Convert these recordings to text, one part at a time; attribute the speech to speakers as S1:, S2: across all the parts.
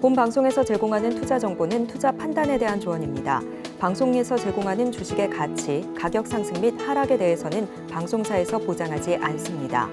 S1: 본 방송에서 제공하는 투자 정보는 투자 판단에 대한 조언입니다. 방송에서 제공하는 주식의 가치, 가격 상승 및 하락에 대해서는 방송사에서 보장하지 않습니다.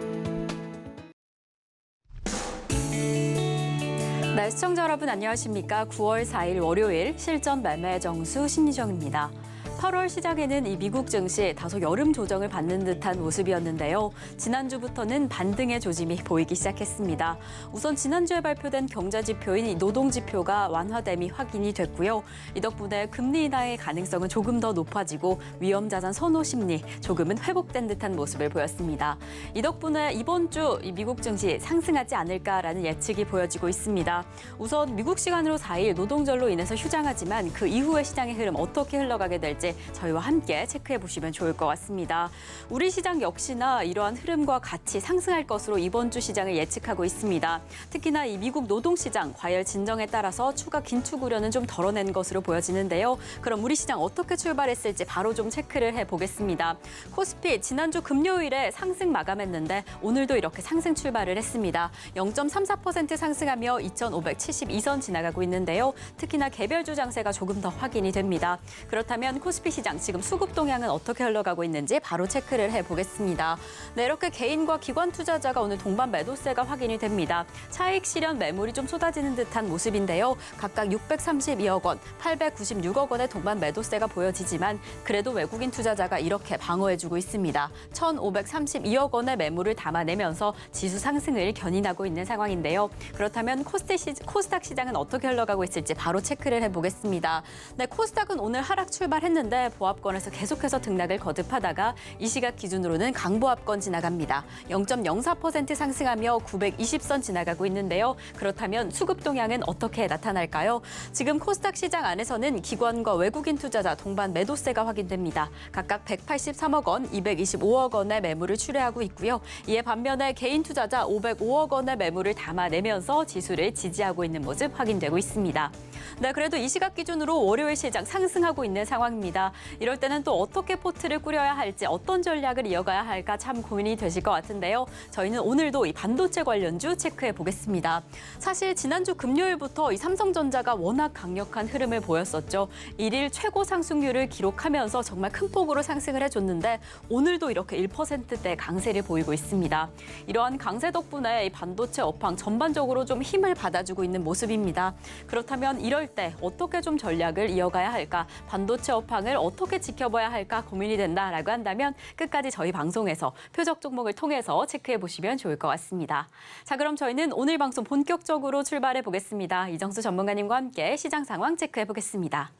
S2: 네, 시청자 여러분 안녕하십니까? 9월 4일 월요일 실전 매매 정수 심리정입니다. 8월 시작에는 이 미국 증시 다소 여름 조정을 받는 듯한 모습이었는데요. 지난주부터는 반등의 조짐이 보이기 시작했습니다. 우선 지난주에 발표된 경제 지표인 노동 지표가 완화됨이 확인이 됐고요. 이 덕분에 금리 인하의 가능성은 조금 더 높아지고 위험 자산 선호 심리 조금은 회복된 듯한 모습을 보였습니다. 이 덕분에 이번 주 미국 증시 상승하지 않을까라는 예측이 보여지고 있습니다. 우선 미국 시간으로 4일 노동절로 인해서 휴장하지만 그 이후의 시장의 흐름 어떻게 흘러가게 될지 저희와 함께 체크해 보시면 좋을 것 같습니다. 우리 시장 역시나 이러한 흐름과 같이 상승할 것으로 이번 주 시장을 예측하고 있습니다. 특히나 이 미국 노동시장 과열 진정에 따라서 추가 긴축 우려는 좀 덜어낸 것으로 보여지는데요. 그럼 우리 시장 어떻게 출발했을지 바로 좀 체크를 해보겠습니다. 코스피 지난주 금요일에 상승 마감했는데 오늘도 이렇게 상승 출발을 했습니다. 0.34% 상승하며 2,572선 지나가고 있는데요. 특히나 개별주 장세가 조금 더 확인이 됩니다. 그렇다면 코스피 시장 지금 수급 동향은 어떻게 흘러가고 있는지 바로 체크를 해보겠습니다. 네, 이렇게 개인과 기관 투자자가 오늘 동반 매도세가 확인이 됩니다. 차익 실현 매물이 좀 쏟아지는 듯한 모습인데요. 각각 632억 원, 896억 원의 동반 매도세가 보여지지만 그래도 외국인 투자자가 이렇게 방어해주고 있습니다. 1,532억 원의 매물을 담아내면서 지수 상승을 견인하고 있는 상황인데요. 그렇다면 코스닥 시장은 어떻게 흘러가고 있을지 바로 체크를 해보겠습니다. 네, 코스닥은 오늘 하락 출발했는데 보합권에서 계속해서 등락을 거듭하다가 이 시각 기준으로는 강보합권 지나갑니다. 0.04% 상승하며 920선 지나가고 있는데요. 그렇다면 수급 동향은 어떻게 나타날까요? 지금 코스닥 시장 안에서는 기관과 외국인 투자자 동반 매도세가 확인됩니다. 각각 183억 원, 225억 원의 매물을 출회하고 있고요. 이에 반면에 개인 투자자 505억 원의 매물을 담아내면서 지수를 지지하고 있는 모습 확인되고 있습니다. 네, 그래도 이 시각 기준으로 월요일 시장 상승하고 있는 상황입니다. 이럴 때는 또 어떻게 포트를 꾸려야 할지 어떤 전략을 이어가야 할까 참 고민이 되실 것 같은데요. 저희는 오늘도 이 반도체 관련주 체크해 보겠습니다. 사실 지난주 금요일부터 이 삼성전자가 워낙 강력한 흐름을 보였었죠. 일일 최고 상승률을 기록하면서 정말 큰 폭으로 상승을 해줬는데 오늘도 이렇게 1%대 강세를 보이고 있습니다. 이러한 강세 덕분에 이 반도체 업황 전반적으로 좀 힘을 받아주고 있는 모습입니다. 그렇다면 이럴 때 어떻게 좀 전략을 이어가야 할까? 반도체 업황을 어떻게 지켜봐야 할까 고민이 된다라고 한다면 끝까지 저희 방송에서 표적 종목을 통해서 체크해 보시면 좋을 것 같습니다. 자, 그럼 저희는 오늘 방송 본격적으로 출발해 보겠습니다. 이정수 전문가님과 함께 시장 상황 체크해 보겠습니다.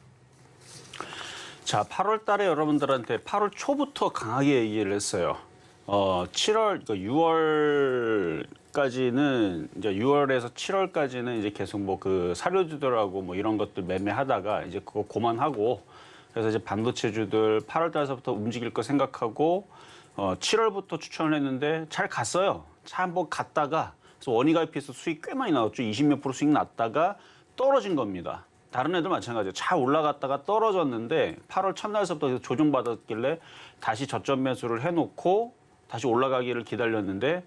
S3: 자, 8월 달에 여러분들한테 8월 초부터 강하게 얘기를 했어요. 7월, 6월까지는 이제 6월에서 7월까지는 이제 계속 뭐 그 사료주들하고 뭐 이런 것들 매매하다가 이제 그거 고만하고 그래서 이제 반도체주들 8월 달서부터 움직일 거 생각하고 7월부터 추천을 했는데 잘 갔어요. 잘 한번 갔다가 그래서 원익 IP에서 수익 꽤 많이 나왔죠. 20몇 프로 수익 났다가 떨어진 겁니다. 다른 애들 마찬가지예요. 잘 올라갔다가 떨어졌는데 8월 첫날서부터 조정받았길래 다시 저점 매수를 해놓고 다시 올라가기를 기다렸는데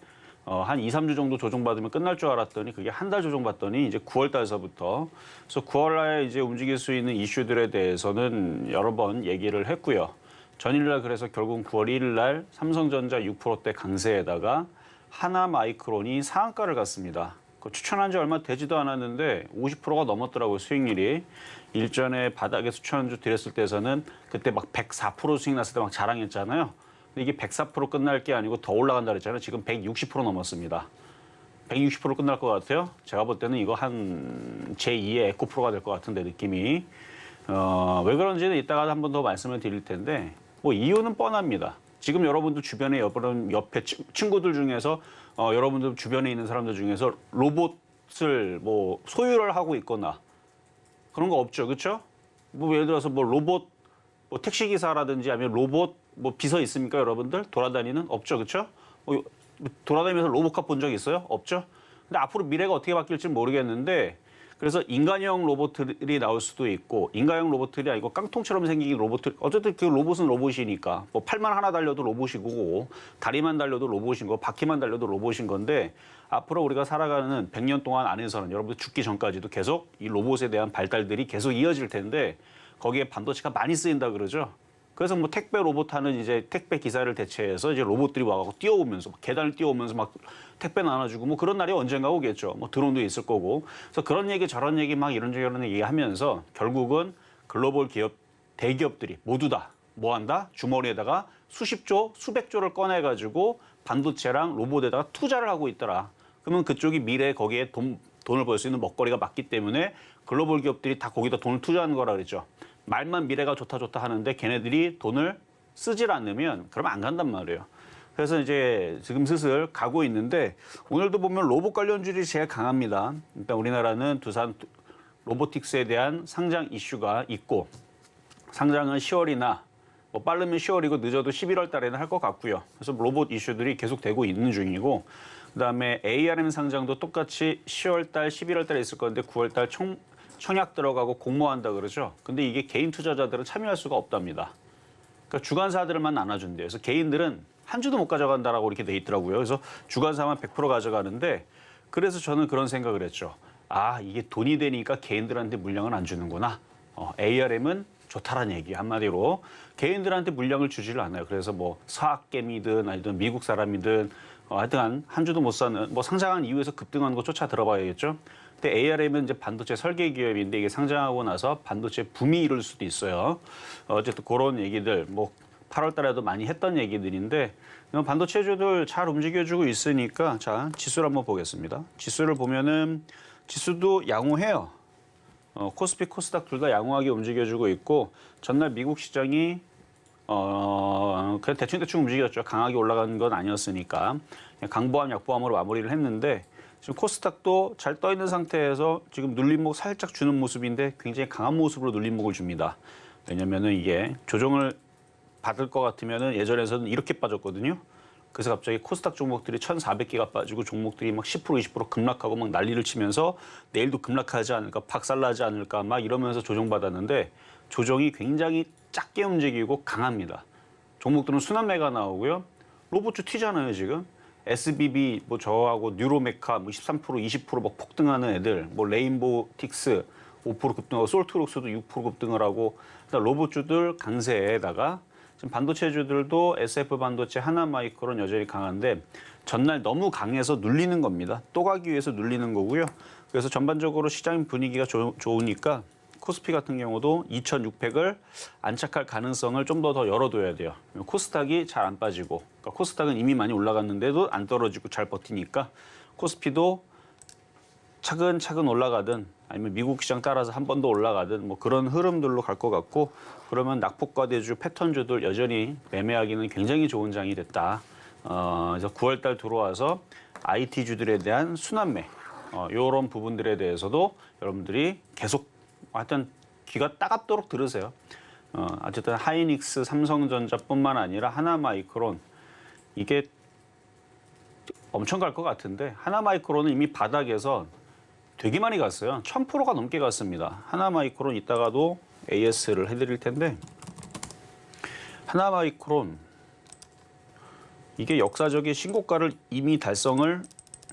S3: 한 2, 3주 정도 조정받으면 끝날 줄 알았더니 그게 한 달 조정받더니 이제 9월 달서부터 그래서 9월 날 이제 움직일 수 있는 이슈들에 대해서는 여러 번 얘기를 했고요. 전일날 그래서 결국 9월 1일 날 삼성전자 6%대 강세에다가 하나마이크론이 상한가를 갔습니다. 추천한 지 얼마 되지도 않았는데 50%가 넘었더라고요, 수익률이. 일전에 바닥에 추천주 드렸을 때에서는 그때 막 104% 수익 났을 때 막 자랑했잖아요. 근데 이게 104% 끝날 게 아니고 더 올라간다 그랬잖아요. 지금 160% 넘었습니다. 160% 끝날 것 같아요. 제가 볼 때는 이거 한 제2의 에코프로가 될 것 같은데 느낌이. 왜 그런지는 이따가 한 번 더 말씀을 드릴 텐데 뭐 이유는 뻔합니다. 지금 여러분들 주변에 옆에 친구들 중에서 여러분들 주변에 있는 사람들 중에서 로봇을 뭐 소유를 하고 있거나 그런 거 없죠, 그렇죠? 뭐 예를 들어서 뭐 로봇 뭐 택시 기사라든지 아니면 로봇 뭐 비서 있습니까, 여러분들? 돌아다니는 없죠, 그렇죠? 돌아다니면서 로봇캅 본 적 있어요? 없죠? 근데 앞으로 미래가 어떻게 바뀔지 모르겠는데 그래서 인간형 로봇들이 나올 수도 있고 인간형 로봇들이 아니고 깡통처럼 생긴 로봇들 어쨌든 그 로봇은 로봇이니까 뭐 팔만 하나 달려도 로봇이고 다리만 달려도 로봇인 거 바퀴만 달려도 로봇인 건데 앞으로 우리가 살아가는 100년 동안 안에서는 여러분들 죽기 전까지도 계속 이 로봇에 대한 발달들이 계속 이어질 텐데 거기에 반도체가 많이 쓰인다 그러죠. 그래서 뭐 택배 로봇 하는 이제 택배 기사를 대체해서 이제 로봇들이 와가지고 뛰어오면서 계단을 뛰어오면서 막 택배 나눠주고 뭐 그런 날이 언젠가 오겠죠. 뭐 드론도 있을 거고. 그래서 그런 얘기 저런 얘기 막 이런저런 얘기하면서 결국은 글로벌 기업 대기업들이 모두 다 뭐 한다? 주머니에다가 수십조, 수백조를 꺼내가지고 반도체랑 로봇에다가 투자를 하고 있더라. 그러면 그쪽이 미래에 거기에 돈을 벌 수 있는 먹거리가 맞기 때문에 글로벌 기업들이 다 거기다 돈을 투자하는 거라 그랬죠. 말만 미래가 좋다 하는데 걔네들이 돈을 쓰질 않으면 그러면 안 간단 말이에요. 그래서 이제 지금 슬슬 가고 있는데 오늘도 보면 로봇 관련주들이 제일 강합니다. 일단 우리나라는 두산 로보틱스에 대한 상장 이슈가 있고 상장은 10월이나 뭐 빠르면 10월이고 늦어도 11월 달에는 할 것 같고요. 그래서 로봇 이슈들이 계속 되고 있는 중이고 그다음에 ARM 상장도 똑같이 10월 달, 11월 달에 있을 건데 9월 달 청약 들어가고 공모한다 그러죠. 근데 이게 개인 투자자들은 참여할 수가 없답니다. 그러니까 주관사들만 나눠준대요. 그래서 개인들은 한 주도 못 가져간다라고 이렇게 돼 있더라고요. 그래서 주관사만 100% 가져가는데 그래서 저는 그런 생각을 했죠. 아, 이게 돈이 되니까 개인들한테 물량을 안 주는구나. ARM은 좋다라는 얘기 한마디로 개인들한테 물량을 주지를 않아요. 그래서 뭐 서학개미든 아니든 미국 사람이든 하여튼 한 주도 못 사는 뭐 상장한 이후에서 급등한 거 쫓아 들어봐야겠죠. 근데 ARM은 이제 반도체 설계 기업인데 이게 상장하고 나서 반도체 붐이 이룰 수도 있어요. 어쨌든 그런 얘기들 뭐 8월 달에도 많이 했던 얘기들인데 반도체주들 잘 움직여주고 있으니까 자 지수를 한번 보겠습니다. 지수를 보면은 지수도 양호해요. 코스피, 코스닥 둘 다 양호하게 움직여주고 있고 전날 미국 시장이 그냥 대충 움직였죠. 강하게 올라간 건 아니었으니까 강보합, 약보합으로 마무리를 했는데 지금 코스닥도 잘 떠 있는 상태에서 지금 눌림목 살짝 주는 모습인데 굉장히 강한 모습으로 눌림목을 줍니다. 왜냐면은 이게 조정을 받을 것 같으면은 예전에서는 이렇게 빠졌거든요. 그래서 갑자기 코스닥 종목들이 1,400개가 빠지고 종목들이 막 10%, 20% 급락하고 막 난리를 치면서 내일도 급락하지 않을까, 박살나지 않을까 막 이러면서 조정받았는데 조정이 굉장히 작게 움직이고 강합니다. 종목들은 순환매가 나오고요. 로봇주 튀잖아요, 지금. SBB 뭐 저하고 뉴로메카 뭐 13%, 20%막 폭등하는 애들, 뭐 레인보우틱스 5% 급등하고 솔트록스도 6% 급등을 하고 로봇주들 강세에다가 지금 반도체주들도 SF 반도체, 하나마이크론 여전히 강한데 전날 너무 강해서 눌리는 겁니다. 또 가기 위해서 눌리는 거고요. 그래서 전반적으로 시장 분위기가 좋으니까 코스피 같은 경우도 2,600을 안착할 가능성을 좀 더 열어둬야 돼요. 코스닥이 잘 안 빠지고 그러니까 코스닥은 이미 많이 올라갔는데도 안 떨어지고 잘 버티니까 코스피도 차근차근 올라가든 아니면 미국 시장 따라서 한 번 더 올라가든 뭐 그런 흐름들로 갈 것 같고 그러면 낙폭과대주 패턴주들 여전히 매매하기는 굉장히 좋은 장이 됐다. 그래서 9월 달 들어와서 IT주들에 대한 순환매 이런 부분들에 대해서도 여러분들이 계속 하여튼 귀가 따갑도록 들으세요. 어쨌든 하이닉스, 삼성전자뿐만 아니라 하나마이크론 이게 엄청 갈 것 같은데 하나마이크론은 이미 바닥에서 되게 많이 갔어요. 1000%가 넘게 갔습니다. 하나마이크론 이따가도 AS를 해드릴 텐데 하나마이크론 이게 역사적인 신고가를 이미 달성을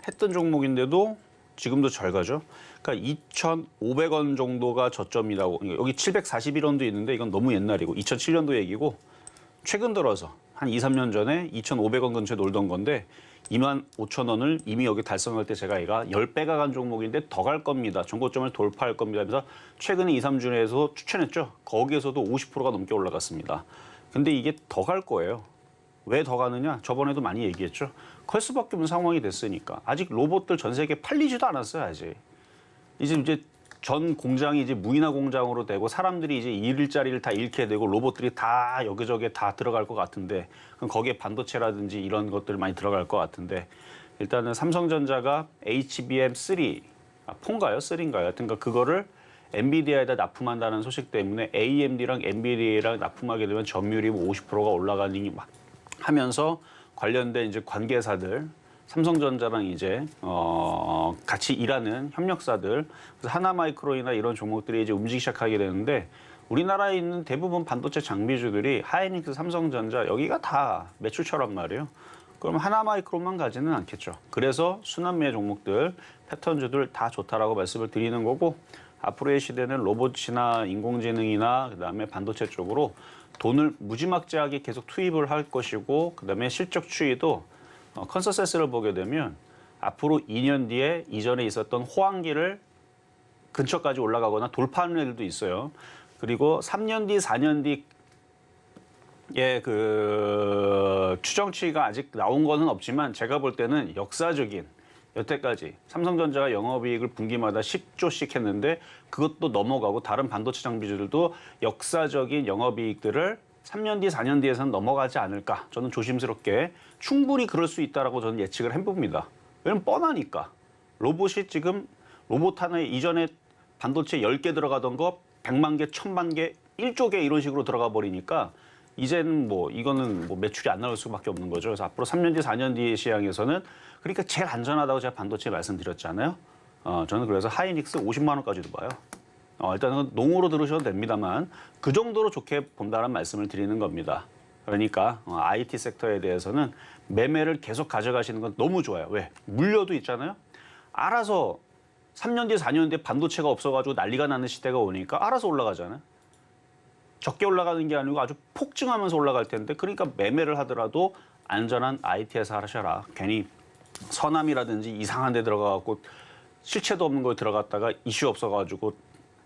S3: 했던 종목인데도 지금도 잘 가죠. 그러니까 2,500원 정도가 저점이라고. 여기 741원도 있는데 이건 너무 옛날이고 2007년도 얘기고 최근 들어서 한 2, 3년 전에 2,500원 근처에 놀던 건데 25,000원을 이미 여기 달성할 때 제가 얘가 10배가 간 종목인데 더 갈 겁니다. 전고점을 돌파할 겁니다. 그래서 최근에 2, 3주에서 추천했죠. 거기에서도 50%가 넘게 올라갔습니다. 근데 이게 더 갈 거예요. 왜 더 가느냐? 저번에도 많이 얘기했죠. 갈 수밖에 없는 상황이 됐으니까. 아직 로봇들 전 세계에 팔리지도 않았어요, 아직. 이제 전 공장이 이제 무인화 공장으로 되고 사람들이 이제 일자리를 다 잃게 되고 로봇들이 다 여기저기에 다 들어갈 것 같은데 그럼 거기에 반도체라든지 이런 것들 많이 들어갈 것 같은데 일단은 삼성전자가 HBM3 4인가요? 3인가요? 하여튼 그거를 엔비디아에다 납품한다는 소식 때문에 AMD랑 엔비디아랑 납품하게 되면 점유율이 50%가 올라가니 막 하면서 관련된 이제 관계사들 삼성전자랑 이제 같이 일하는 협력사들, 그래서 하나마이크론이나 이런 종목들이 이제 움직이기 시작하게 되는데 우리나라에 있는 대부분 반도체 장비주들이 하이닉스, 삼성전자 여기가 다 매출처란 말이에요. 그럼 하나마이크론만 가지는 않겠죠. 그래서 순환매 종목들, 패턴주들 다 좋다라고 말씀을 드리는 거고 앞으로의 시대는 로봇이나 인공지능이나 그다음에 반도체 쪽으로 돈을 무지막지하게 계속 투입을 할 것이고 그다음에 실적 추이도 컨센서스를 보게 되면 앞으로 2년 뒤에 이전에 있었던 호황기를 근처까지 올라가거나 돌파하는 애들도 있어요. 그리고 3년 뒤, 4년 뒤에 그 추정치가 아직 나온 거는 없지만 제가 볼 때는 역사적인 여태까지 삼성전자가 영업이익을 분기마다 10조씩 했는데 그것도 넘어가고 다른 반도체 장비주들도 역사적인 영업이익들을 3년 뒤, 4년 뒤에서는 넘어가지 않을까. 저는 조심스럽게 충분히 그럴 수 있다라고 저는 예측을 해봅니다. 왜냐면 뻔하니까. 로봇이 지금 로봇 하나에 이전에 반도체 10개 들어가던 거 100만 개, 1000만 개, 1조 개 이런 식으로 들어가 버리니까 이제는 뭐 이거는 뭐 매출이 안 나올 수밖에 없는 거죠. 그래서 앞으로 3년 뒤, 4년 뒤의 시장에서는 그러니까 제일 안전하다고 제가 반도체 말씀드렸잖아요. 저는 그래서 하이닉스 50만 원까지도 봐요. 일단은 농으로 들으셔도 됩니다만 그 정도로 좋게 본다는 말씀을 드리는 겁니다. 그러니까 IT 섹터에 대해서는 매매를 계속 가져가시는 건 너무 좋아요. 왜? 물려도 있잖아요. 알아서 3년 뒤, 4년 뒤에 반도체가 없어가지고 난리가 나는 시대가 오니까 알아서 올라가잖아요. 적게 올라가는 게 아니고 아주 폭증하면서 올라갈 텐데 그러니까 매매를 하더라도 안전한 IT에서 하셔라. 괜히 서남이라든지 이상한 데 들어가갖고 실체도 없는 거에 들어갔다가 이슈 없어가지고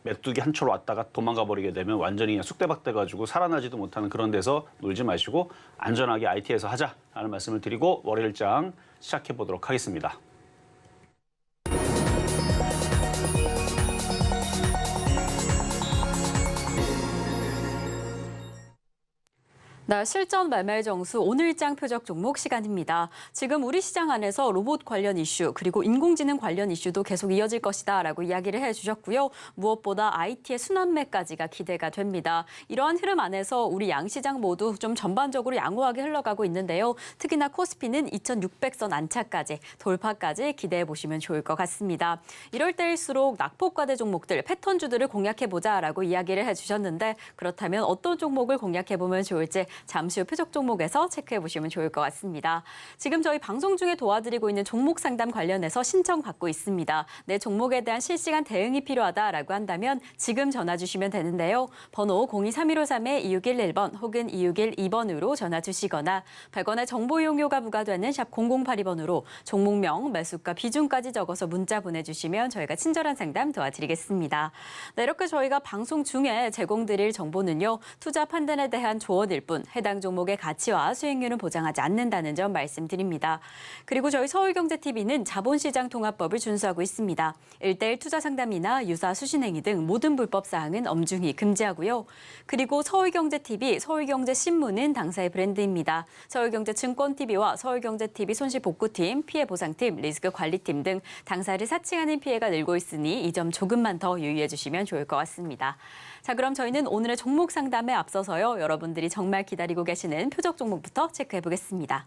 S3: 메뚜기 한 철 왔다가 도망가 버리게 되면 완전히 그냥 쑥대박 돼가지고 살아나지도 못하는 그런 데서 놀지 마시고 안전하게 IT에서 하자라는 말씀을 드리고 월요일장 시작해 보도록 하겠습니다.
S2: 네, 실전 매매 정수 오늘장 표적 종목 시간입니다. 지금 우리 시장 안에서 로봇 관련 이슈 그리고 인공지능 관련 이슈도 계속 이어질 것이다라고 이야기를 해주셨고요. 무엇보다 IT의 순환매까지가 기대가 됩니다. 이러한 흐름 안에서 우리 양시장 모두 좀 전반적으로 양호하게 흘러가고 있는데요. 특히나 코스피는 2600선 안착까지 돌파까지 기대해 보시면 좋을 것 같습니다. 이럴 때일수록 낙폭과대 종목들 패턴주들을 공략해보자라고 이야기를 해주셨는데 그렇다면 어떤 종목을 공략해보면 좋을지 잠시 후 표적 종목에서 체크해 보시면 좋을 것 같습니다. 지금 저희 방송 중에 도와드리고 있는 종목 상담 관련해서 신청 받고 있습니다. 내 종목에 대한 실시간 대응이 필요하다라고 한다면 지금 전화 주시면 되는데요. 번호 023153-2611번 혹은 2612번으로 전화 주시거나 100원의 정보 이용료가 부과되는 샵 0082번으로 종목명, 매수가, 비중까지 적어서 문자 보내주시면 저희가 친절한 상담 도와드리겠습니다. 네, 이렇게 저희가 방송 중에 제공드릴 정보는요. 투자 판단에 대한 조언일 뿐 해당 종목의 가치와 수익률은 보장하지 않는다는 점 말씀드립니다. 그리고 저희 서울경제TV는 자본시장 통합법을 준수하고 있습니다. 1:1 투자 상담이나 유사 수신행위 등 모든 불법 사항은 엄중히 금지하고요. 그리고 서울경제TV, 서울경제신문은 당사의 브랜드입니다. 서울경제증권TV와 서울경제TV 손실복구팀, 피해보상팀, 리스크관리팀 등 당사를 사칭하는 피해가 늘고 있으니 이 점 조금만 더 유의해 주시면 좋을 것 같습니다. 자, 그럼 저희는 오늘의 종목 상담에 앞서서요. 여러분들이 정말 기다리고 계시는 표적 종목부터 체크해 보겠습니다.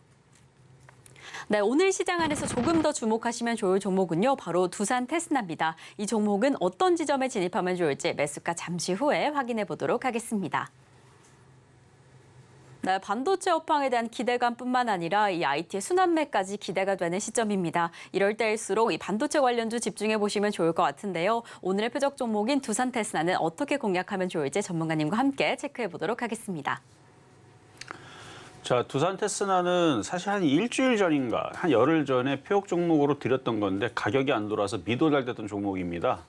S2: 네, 오늘 시장 안에서 조금 더 주목하시면 좋을 종목은요. 바로 두산 테스나입니다. 이 종목은 어떤 지점에 진입하면 좋을지 매수가 잠시 후에 확인해 보도록 하겠습니다. 네, 반도체 업황에 대한 기대감뿐만 아니라 이 IT의 순환매까지 기대가 되는 시점입니다. 이럴 때일수록 이 반도체 관련주 집중해 보시면 좋을 것 같은데요. 오늘의 표적 종목인 두산 테스나는 어떻게 공략하면 좋을지 전문가님과 함께 체크해 보도록 하겠습니다.
S3: 자, 두산 테스나는 사실 한 일주일 전인가, 한 열흘 전에 표적 종목으로 드렸던 건데 가격이 안 돌아서 미도달됐던 종목입니다.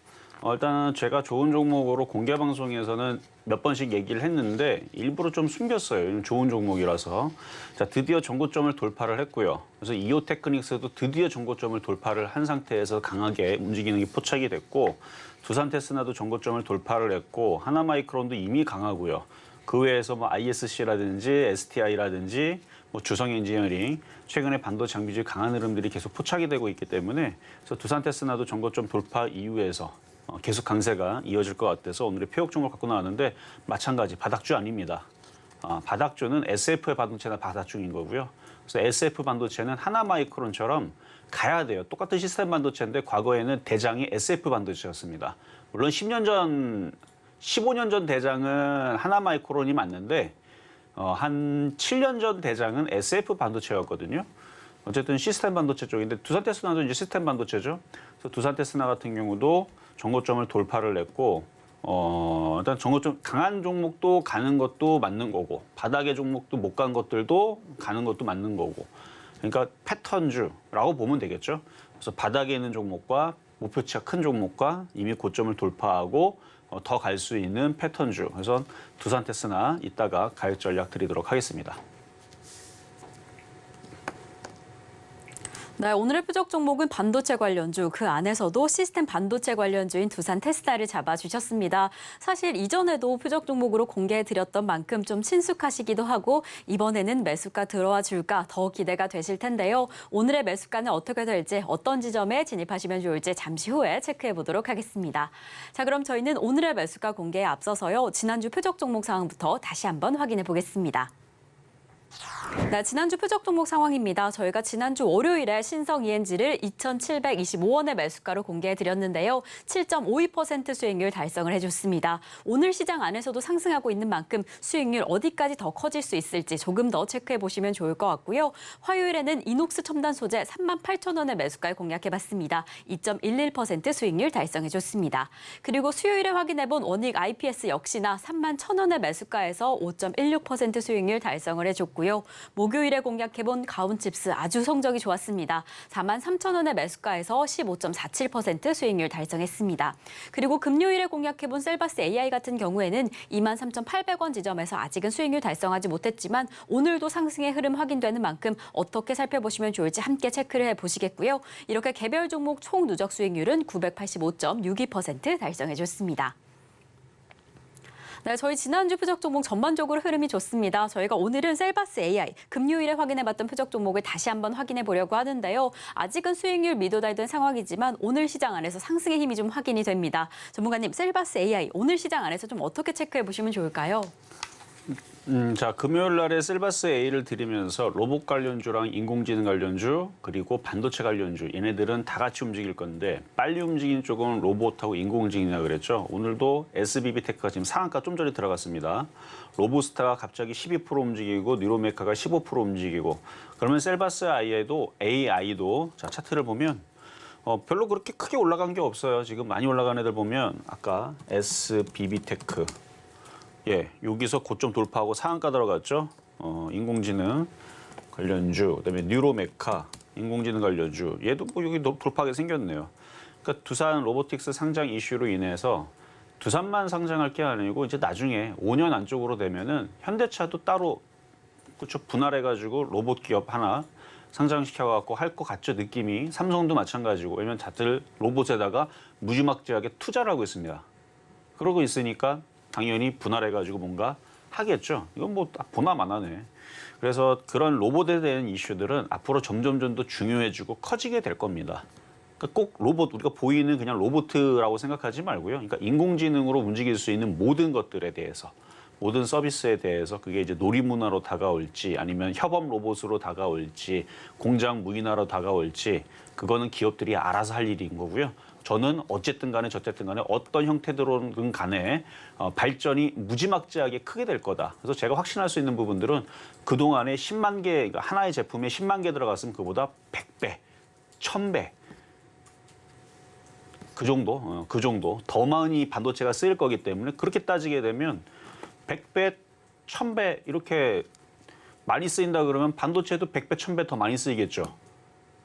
S3: 일단은 제가 좋은 종목으로 공개 방송에서는 몇 번씩 얘기를 했는데 일부러 좀 숨겼어요. 좋은 종목이라서. 자, 드디어 전고점을 돌파를 했고요. 그래서 이오테크닉스도 드디어 전고점을 돌파를 한 상태에서 강하게 움직이는 게 포착이 됐고 두산 테스나도 전고점을 돌파를 했고 하나마이크론도 이미 강하고요. 그 외에서 뭐 ISC라든지 STI라든지 뭐 주성 엔지니어링 최근에 반도체 장비주 강한 흐름들이 계속 포착이 되고 있기 때문에 그래서 두산 테스나도 전고점 돌파 이후에서 계속 강세가 이어질 것 같아서 오늘의 표적 종목을 갖고 나왔는데 마찬가지 바닥주 아닙니다. 바닥주는 SF의 반도체나 바닥주인 거고요. 그래서 SF 반도체는 하나마이크론처럼 가야 돼요. 똑같은 시스템 반도체인데 과거에는 대장이 SF 반도체였습니다. 물론 10년 전, 15년 전 대장은 하나마이크론이 맞는데 한 7년 전 대장은 SF 반도체였거든요. 어쨌든 시스템 반도체 쪽인데 두산테스나도 이제 시스템 반도체죠. 그래서 두산테스나 같은 경우도 정고점을 돌파를 했고 일단 정고점 강한 종목도 가는 것도 맞는 거고 바닥의 종목도 못 간 것들도 가는 것도 맞는 거고 그러니까 패턴주라고 보면 되겠죠. 그래서 바닥에 있는 종목과 목표치가 큰 종목과 이미 고점을 돌파하고 더 갈 수 있는 패턴주. 그래서 두산테스나 이따가 가격 전략 드리도록 하겠습니다.
S2: 네, 오늘의 표적 종목은 반도체 관련주, 그 안에서도 시스템 반도체 관련주인 두산 테스다를 잡아주셨습니다. 사실 이전에도 표적 종목으로 공개해드렸던 만큼 좀 친숙하시기도 하고 이번에는 매수가 들어와 줄까 더 기대가 되실 텐데요. 오늘의 매수가는 어떻게 될지 어떤 지점에 진입하시면 좋을지 잠시 후에 체크해 보도록 하겠습니다. 자, 그럼 저희는 오늘의 매수가 공개에 앞서서요. 지난주 표적 종목 상황부터 다시 한번 확인해 보겠습니다. 네, 지난주 표적 종목 상황입니다. 저희가 지난주 월요일에 신성 ENG를 2,725원의 매수가로 공개해드렸는데요. 7.52% 수익률 달성을 해줬습니다. 오늘 시장 안에서도 상승하고 있는 만큼 수익률 어디까지 더 커질 수 있을지 조금 더 체크해보시면 좋을 것 같고요. 화요일에는 이녹스 첨단 소재 38,000원의 매수가를 공략해봤습니다. 2.11% 수익률 달성해줬습니다. 그리고 수요일에 확인해본 원익 IPS 역시나 31,000원의 매수가에서 5.16% 수익률 달성을 해줬고요. 목요일에 공략해본 가온칩스 아주 성적이 좋았습니다. 43,000원의 매수가에서 15.47% 수익률 달성했습니다. 그리고 금요일에 공략해본 셀바스 AI 같은 경우에는 23,800원 지점에서 아직은 수익률 달성하지 못했지만 오늘도 상승의 흐름 확인되는 만큼 어떻게 살펴보시면 좋을지 함께 체크를 해보시겠고요. 이렇게 개별 종목 총 누적 수익률은 985.62% 달성해줬습니다. 네, 저희 지난주 표적 종목 전반적으로 흐름이 좋습니다. 저희가 오늘은 셀바스 AI, 금요일에 확인해봤던 표적 종목을 다시 한번 확인해 보려고 하는데요. 아직은 수익률 미도달된 상황이지만 오늘 시장 안에서 상승의 힘이 좀 확인이 됩니다. 전문가님, 셀바스 AI 오늘 시장 안에서 좀 어떻게 체크해 보시면 좋을까요?
S3: 자, 금요일 날에 셀바스 A를 드리면서 로봇 관련주랑 인공지능 관련주 그리고 반도체 관련주 얘네들은 다 같이 움직일 건데 빨리 움직이는 쪽은 로봇하고 인공지능이라 그랬죠. 오늘도 SBB테크가 지금 상한가 좀 전에 들어갔습니다. 로보스타가 갑자기 12% 움직이고 뉴로메카가 15% 움직이고 그러면 셀바스 AI도 자, 차트를 보면 별로 그렇게 크게 올라간 게 없어요. 지금 많이 올라간 애들 보면 아까 SBB테크 예, 여기서 고점 돌파하고 상한가 들어갔죠. 인공지능 관련주, 그다음에 뉴로메카, 인공지능 관련주. 얘도 뭐 여기 돌파하게 생겼네요. 그러니까 두산 로보틱스 상장 이슈로 인해서 두산만 상장할 게 아니고 이제 나중에 5년 안쪽으로 되면은 현대차도 따로 그렇죠 분할해가지고 로봇 기업 하나 상장시켜갖고 할 것 같죠 느낌이. 삼성도 마찬가지고 왜냐면 다들 로봇에다가 무지막지하게 투자를 하고 있습니다. 그러고 있으니까. 당연히 분할해가지고 뭔가 하겠죠. 이건 뭐 보나마나네. 그래서 그런 로봇에 대한 이슈들은 앞으로 점점 더 중요해지고 커지게 될 겁니다. 그러니까 꼭 로봇, 우리가 보이는 그냥 로봇이라고 생각하지 말고요. 그러니까 인공지능으로 움직일 수 있는 모든 것들에 대해서, 모든 서비스에 대해서 그게 이제 놀이문화로 다가올지 아니면 협업 로봇으로 다가올지 공장 무인화로 다가올지 그거는 기업들이 알아서 할 일인 거고요. 저는 어쨌든 간에 어떤 형태로든 간에 발전이 무지막지하게 크게 될 거다. 그래서 제가 확신할 수 있는 부분들은 그동안에 10만 개, 그러니까 하나의 제품에 10만 개 들어갔으면 그보다 100배, 1000배 그 정도 더 많이 반도체가 쓰일 거기 때문에 그렇게 따지게 되면 100배, 1000배 이렇게 많이 쓰인다 그러면 반도체도 100배, 1000배 더 많이 쓰이겠죠.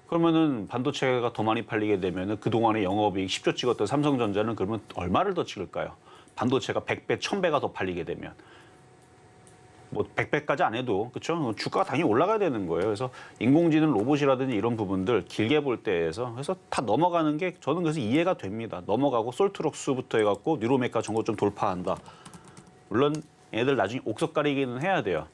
S3: 그러면은 반도체가 더 많이 팔리게 되면은 그동안에 영업이익 10조 찍었던 삼성전자는 그러면 얼마를 더 찍을까요? 반도체가 100배, 1000배가 더 팔리게 되면. 뭐 100배까지 안 해도 그렇죠? 주가가 당연히 올라가야 되는 거예요. 그래서 인공지능 로봇이라든지 이런 부분들 길게 볼 때에서 그래서 다 넘어가는 게 저는 그래서 이해가 됩니다. 넘어가고 솔트록스부터 해갖고 뉴로메카 정도 좀 돌파한다. 물론 얘들 나중에 옥석 가리기는 해야 돼요.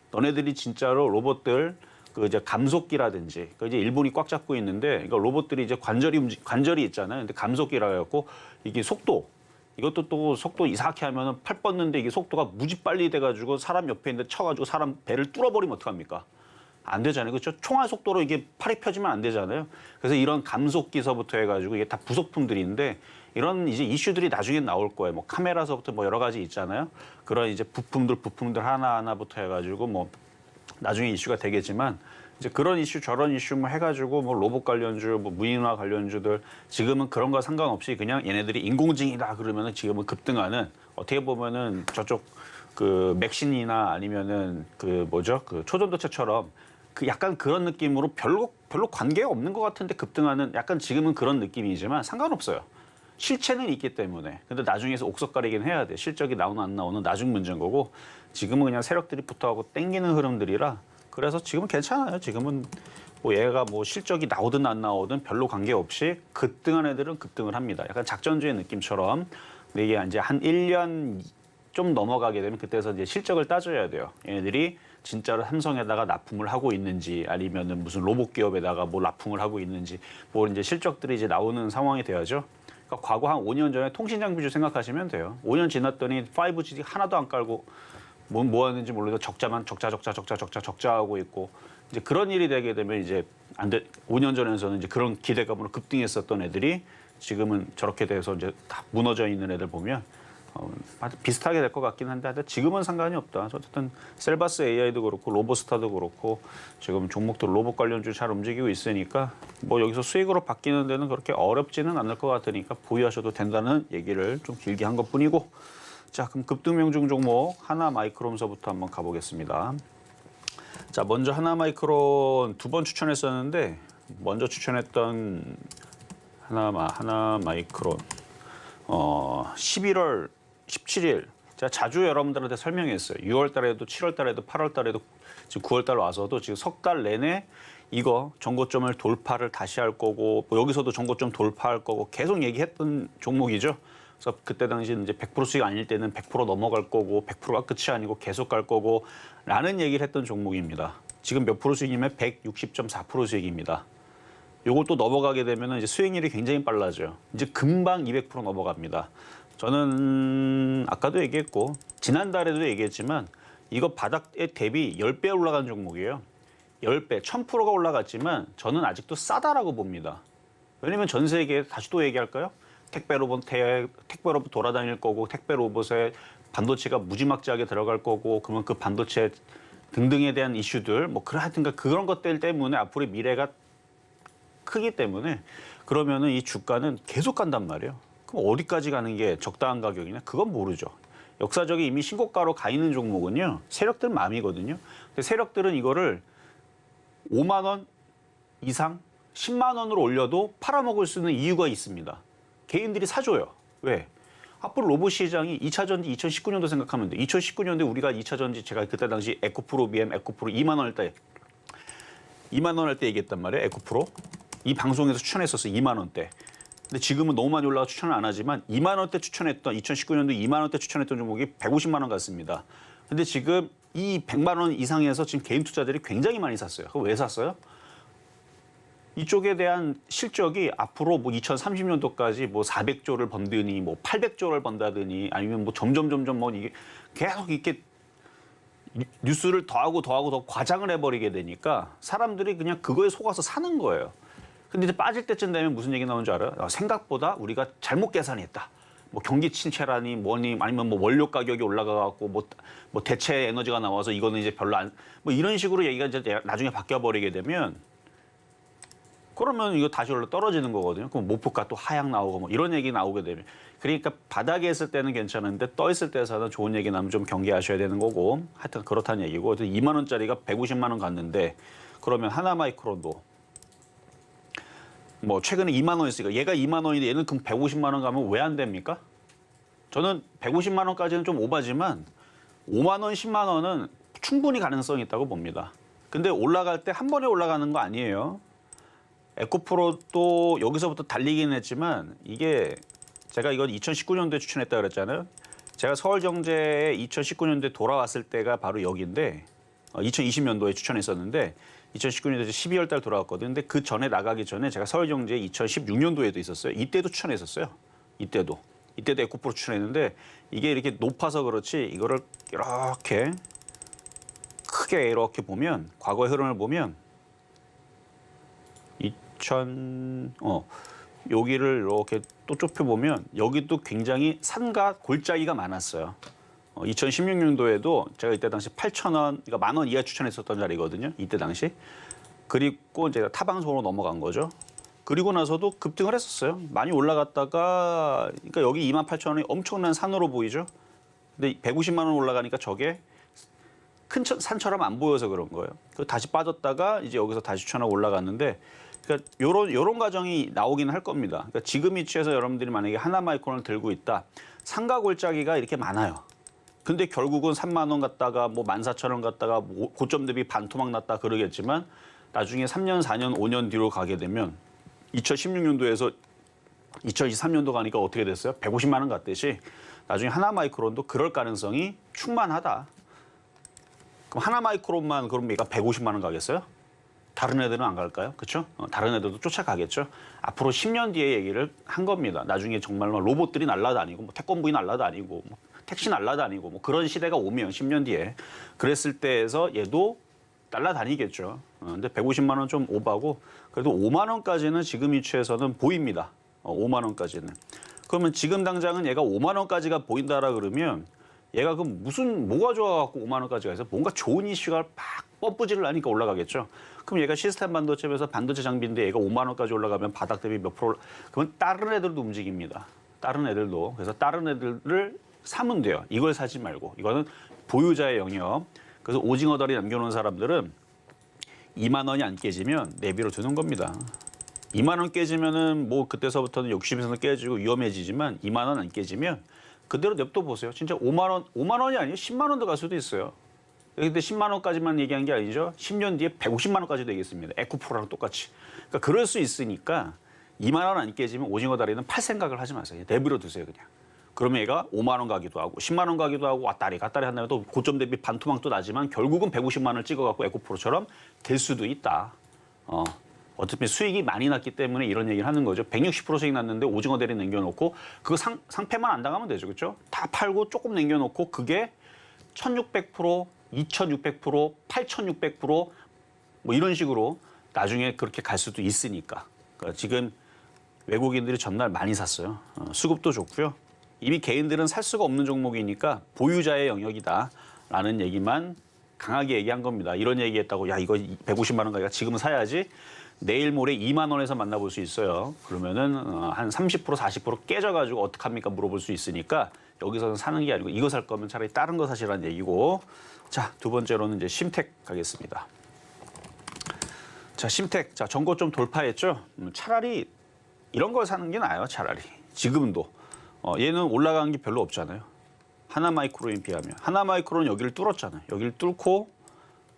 S3: 너네들이 진짜로 로봇들 그 이제 감속기라든지 그 이제 일본이 꽉 잡고 있는데 이거 로봇들이 이제 관절이 있잖아요. 근데 감속기라 해갖고 이게 이것도 또 속도 이상하게 하면은 팔 뻗는데 이게 속도가 무지 빨리 돼가지고 사람 옆에 있는데 쳐가지고 사람 배를 뚫어버리면 어떡합니까? 안 되잖아요. 그렇죠? 총알 속도로 이게 팔이 펴지면 안 되잖아요. 그래서 이런 감속기서부터 해가지고 이게 다 부속품들인데 이런 이제 이슈들이 나중에 나올 거예요. 뭐 카메라서부터 뭐 여러 가지 있잖아요. 그런 이제 부품들 하나하나부터 해가지고 뭐 나중에 이슈가 되겠지만 이제 그런 이슈 저런 이슈 뭐 해가지고 뭐 로봇 관련주, 뭐 무인화 관련주들 지금은 그런 거 상관없이 그냥 얘네들이 인공지능이다 그러면은 지금은 급등하는 어떻게 보면은 저쪽 그 맥신이나 아니면은 그 뭐죠 그 초전도체처럼 그 약간 그런 느낌으로 별로 관계가 없는 것 같은데 급등하는 약간 지금은 그런 느낌이지만 상관없어요. 실체는 있기 때문에. 근데 나중에서 옥석 가리긴 해야 돼. 실적이 나오나 안 나오는 나중 문제인 거고 지금은 그냥 세력들이 붙어하고 땡기는 흐름들이라 그래서 지금은 괜찮아요. 지금은 뭐 얘가 뭐 실적이 나오든 안 나오든 별로 관계없이 급등한 애들은 급등을 합니다. 약간 작전주의 느낌처럼. 근데 이게 이제 한 1년 좀 넘어가게 되면 그때서 이제 실적을 따져야 돼요. 얘네들이 진짜로 삼성에다가 납품을 하고 있는지 아니면은 무슨 로봇 기업에다가 뭐 납품을 하고 있는지 뭐 이제 실적들이 이제 나오는 상황이 돼야죠. 그러니까 과거 한 5년 전에 통신장비주 생각하시면 돼요. 5년 지났더니 5G 하나도 안 깔고 뭐 하는지 모르겠어 적자하고 있고 이제 그런 일이 되게 되면 이제 안 돼. 5년 전에서는 이제 그런 기대감으로 급등했었던 애들이 지금은 저렇게 돼서 이제 다 무너져 있는 애들 보면 비슷하게 될 것 같긴 한데 하여튼 지금은 상관이 없다. 어쨌든 셀바스 AI도 그렇고 로보스타도 그렇고 지금 종목들 로봇 관련주 잘 움직이고 있으니까 뭐 여기서 수익으로 바뀌는 데는 그렇게 어렵지는 않을 것 같으니까 보유하셔도 된다는 얘기를 좀 길게 한 것뿐이고 자 그럼 급등명중 종목 하나마이크론서부터 한번 가보겠습니다. 자 먼저 하나마이크론 2번 추천했었는데 먼저 추천했던 하나마이크론 11월 17일 제가 자주 여러분들한테 설명했어요. 6월 달에도 7월 달에도 8월 달에도 지금 9월 달 와서도 지금 석 달 내내 이거 전고점을 돌파를 다시 할 거고 뭐 여기서도 전고점 돌파할 거고 계속 얘기했던 종목이죠. 그래서 그때 당시 이제 100% 수익 아닐 때는 100% 넘어갈 거고 100%가 끝이 아니고 계속 갈 거고 라는 얘기를 했던 종목입니다. 지금 몇 프로 수익이면 160.4% 수익입니다. 요걸 또 넘어가게 되면 이제 수익률이 굉장히 빨라져요. 이제 금방 200% 넘어갑니다. 저는 아까도 얘기했고 지난달에도 얘기했지만 이거 바닥에 대비 10배 올라간 종목이에요. 10배, 1000%가 올라갔지만 저는 아직도 싸다라고 봅니다. 왜냐면 전 세계에 다시 또 얘기할까요? 택배 로봇 돌아다닐 거고 택배 로봇에 반도체가 무지막지하게 들어갈 거고 그러면 그 반도체 등등에 대한 이슈들 뭐 하여튼가 그런 것들 때문에 앞으로 미래가 크기 때문에 그러면은 이 주가는 계속 간단 말이에요. 그럼 어디까지 가는 게 적당한 가격이냐? 그건 모르죠. 역사적인 이미 신고가로 가 있는 종목은요. 세력들 마음이거든요. 근데 세력들은 이거를 5만 원 이상 10만 원으로 올려도 팔아먹을 수 있는 이유가 있습니다. 개인들이 사줘요. 왜? 앞으로 로봇 시장이 2차 전지 2019년도 생각하면 돼. 2019년도에 우리가 2차 전지 제가 그때 당시 에코프로 BM 에코프로 2만 원 할 때 2만 원 할 때 얘기했단 말이에요. 에코프로. 이 방송에서 추천했었어요. 2만 원대. 근데 지금은 너무 많이 올라가 추천을 안 하지만 2만 원대 추천했던 2019년도 2만 원대 추천했던 종목이 150만 원 갔습니다. 근데 지금 이 100만 원 이상에서 지금 개인 투자들이 굉장히 많이 샀어요. 그거 왜 샀어요? 이쪽에 대한 실적이 앞으로 뭐 2030년도까지 뭐 400조를 번드니 뭐 800조를 번다더니 아니면 뭐 점점 뭐 이게 계속 이렇게 뉴스를 더하고 더 과장을 해버리게 되니까 사람들이 그냥 그거에 속아서 사는 거예요. 근데 이제 빠질 때쯤 되면 무슨 얘기 나오는 줄 알아요? 생각보다 우리가 잘못 계산했다. 뭐 경기 침체라니 뭐니 아니면 뭐 원료 가격이 올라가갖고 뭐 대체 에너지가 나와서 이거는 이제 별로 뭐 이런 식으로 얘기가 이제 나중에 바뀌어버리게 되면 그러면 이거 다시 올라 떨어지는 거거든요. 그럼 목표가 또 하향 나오고 뭐 이런 얘기 나오게 되면 그러니까 바닥에 있을 때는 괜찮은데 떠 있을 때에서는 좋은 얘기 나면 좀 경계하셔야 되는 거고 하여튼 그렇다는 얘기고 2만 원짜리가 150만 원 갔는데 그러면 하나마이크론도 뭐 최근에 2만 원이었으니까 얘가 2만 원인데 얘는 그럼 150만 원 가면 왜 안 됩니까? 저는 150만 원까지는 좀 오바지만 5만 원, 10만 원은 충분히 가능성이 있다고 봅니다. 근데 올라갈 때 한 번에 올라가는 거 아니에요. 에코프로도 여기서부터 달리긴 했지만 이게 제가 이건 2019년도에 추천했다 그랬잖아요. 제가 서울경제에 2019년도에 돌아왔을 때가 바로 여기인데 2020년도에 추천했었는데 2019년도에 12월 달 돌아왔거든요. 근데 그 전에 나가기 전에 제가 서울경제에 2016년도에도 있었어요. 이때도 추천했었어요. 이때도 에코프로 추천했는데 이게 이렇게 높아서 그렇지 이거를 이렇게 크게 이렇게 보면 과거의 흐름을 보면 여기를 이렇게 또 좁혀 보면 여기도 굉장히 산과 골짜기가 많았어요. 2016년도에도 제가 이때 당시 8,000원, 그러니까 10,000원 이하 추천했었던 자리거든요. 이때 당시. 그리고 이제 타방송으로 넘어간 거죠. 그리고 나서도 급등을 했었어요. 많이 올라갔다가, 그러니까 여기 28,000원이 엄청난 산으로 보이죠. 근데 150만 원 올라가니까 저게 큰 산처럼 안 보여서 그런 거예요. 그 다시 빠졌다가 이제 여기서 다시 추천하고 올라갔는데, 그러니까 요런 과정이 나오기는 할 겁니다. 그러니까 지금 위치에서 여러분들이 만약에 하나마이크론을 들고 있다, 상가 골짜기가 이렇게 많아요. 근데 결국은 3만 원 갔다가 뭐 14,000원 갔다가 뭐 고점 대비 반토막 났다 그러겠지만 나중에 3년, 4년, 5년 뒤로 가게 되면 2016년도에서 2023년도 가니까 어떻게 됐어요? 150만 원 갔듯이 나중에 하나마이크론도 그럴 가능성이 충만하다. 그럼 하나마이크론만 그럼 얘가 150만 원 가겠어요? 다른 애들은 안 갈까요? 그렇죠? 다른 애들도 쫓아가겠죠. 앞으로 10년 뒤에 얘기를 한 겁니다. 나중에 정말 로봇들이 날아다니고 뭐 태권부이 날아다니고 뭐 택시 날아다니고 뭐 그런 시대가 오면 10년 뒤에 그랬을 때에서 얘도 날아다니겠죠. 근데 150만 원 좀 오바고 그래도 5만 원까지는 지금 위치에서는 보입니다. 5만 원까지는. 그러면 지금 당장은 얘가 5만 원까지가 보인다라 그러면 얘가 그럼 뭐가 좋아갖고 5만 원까지 가서 뭔가 좋은 이슈가 막 뻗부지를 하니까 올라가겠죠. 그럼 얘가 시스템 반도체에서 반도체 장비인데 얘가 5만 원까지 올라가면 바닥 대비 몇 프로 그러면 다른 애들도 움직입니다. 다른 애들도. 그래서 다른 애들을 사면 돼요. 이걸 사지 말고. 이거는 보유자의 영역. 그래서 오징어 다리 남겨놓은 사람들은 2만 원이 안 깨지면 내비로 두는 겁니다. 2만 원 깨지면은 뭐 그때서부터는 욕심에서는 깨지고 위험해지지만 2만 원 안 깨지면 그대로 냅둬 보세요. 진짜 5만 원이 아니에요. 10만 원도 갈 수도 있어요. 근데 10만 원까지만 얘기한 게 아니죠. 10년 뒤에 150만 원까지 되겠습니다. 에코프로랑 똑같이. 그러니까 그럴 수 있으니까 2만 원 안 깨지면 오징어 다리는 팔 생각을 하지 마세요. 내비로 두세요, 그냥. 그러면 얘가 5만 원 가기도 하고 10만 원 가기도 하고 왔다리 갔다리 한 다음에 또 고점 대비 반토막 또 나지만 결국은 150만 원을 찍어갖고 에코프로처럼 될 수도 있다. 어차피 수익이 많이 났기 때문에 이런 얘기를 하는 거죠. 160% 수익 났는데 오징어 대리 남겨놓고 그거 상패만 안 당하면 되죠. 그렇죠? 다 팔고 조금 남겨놓고 그게 1,600%, 2,600%, 8,600% 뭐 이런 식으로 나중에 그렇게 갈 수도 있으니까. 그러니까 지금 외국인들이 전날 많이 샀어요. 수급도 좋고요. 이미 개인들은 살 수가 없는 종목이니까 보유자의 영역이다라는 얘기만 강하게 얘기한 겁니다. 이런 얘기했다고 야 이거 150만 원 가니까 지금 사야지 내일 모레 2만 원에서 만나볼 수 있어요. 그러면은 한 30% 40% 깨져가지고 어떡합니까 물어볼 수 있으니까 여기서는 사는 게 아니고 이거 살 거면 차라리 다른 거 사시라는 얘기고. 자, 두 번째로는 이제 심텍 가겠습니다. 자, 심텍. 자, 전고 좀 돌파했죠. 차라리 이런 걸 사는 게 나아요. 차라리 지금도. 얘는 올라간 게 별로 없잖아요. 하나마이크론에 비하면. 하나마이크론은 여기를 뚫었잖아요. 여기를 뚫고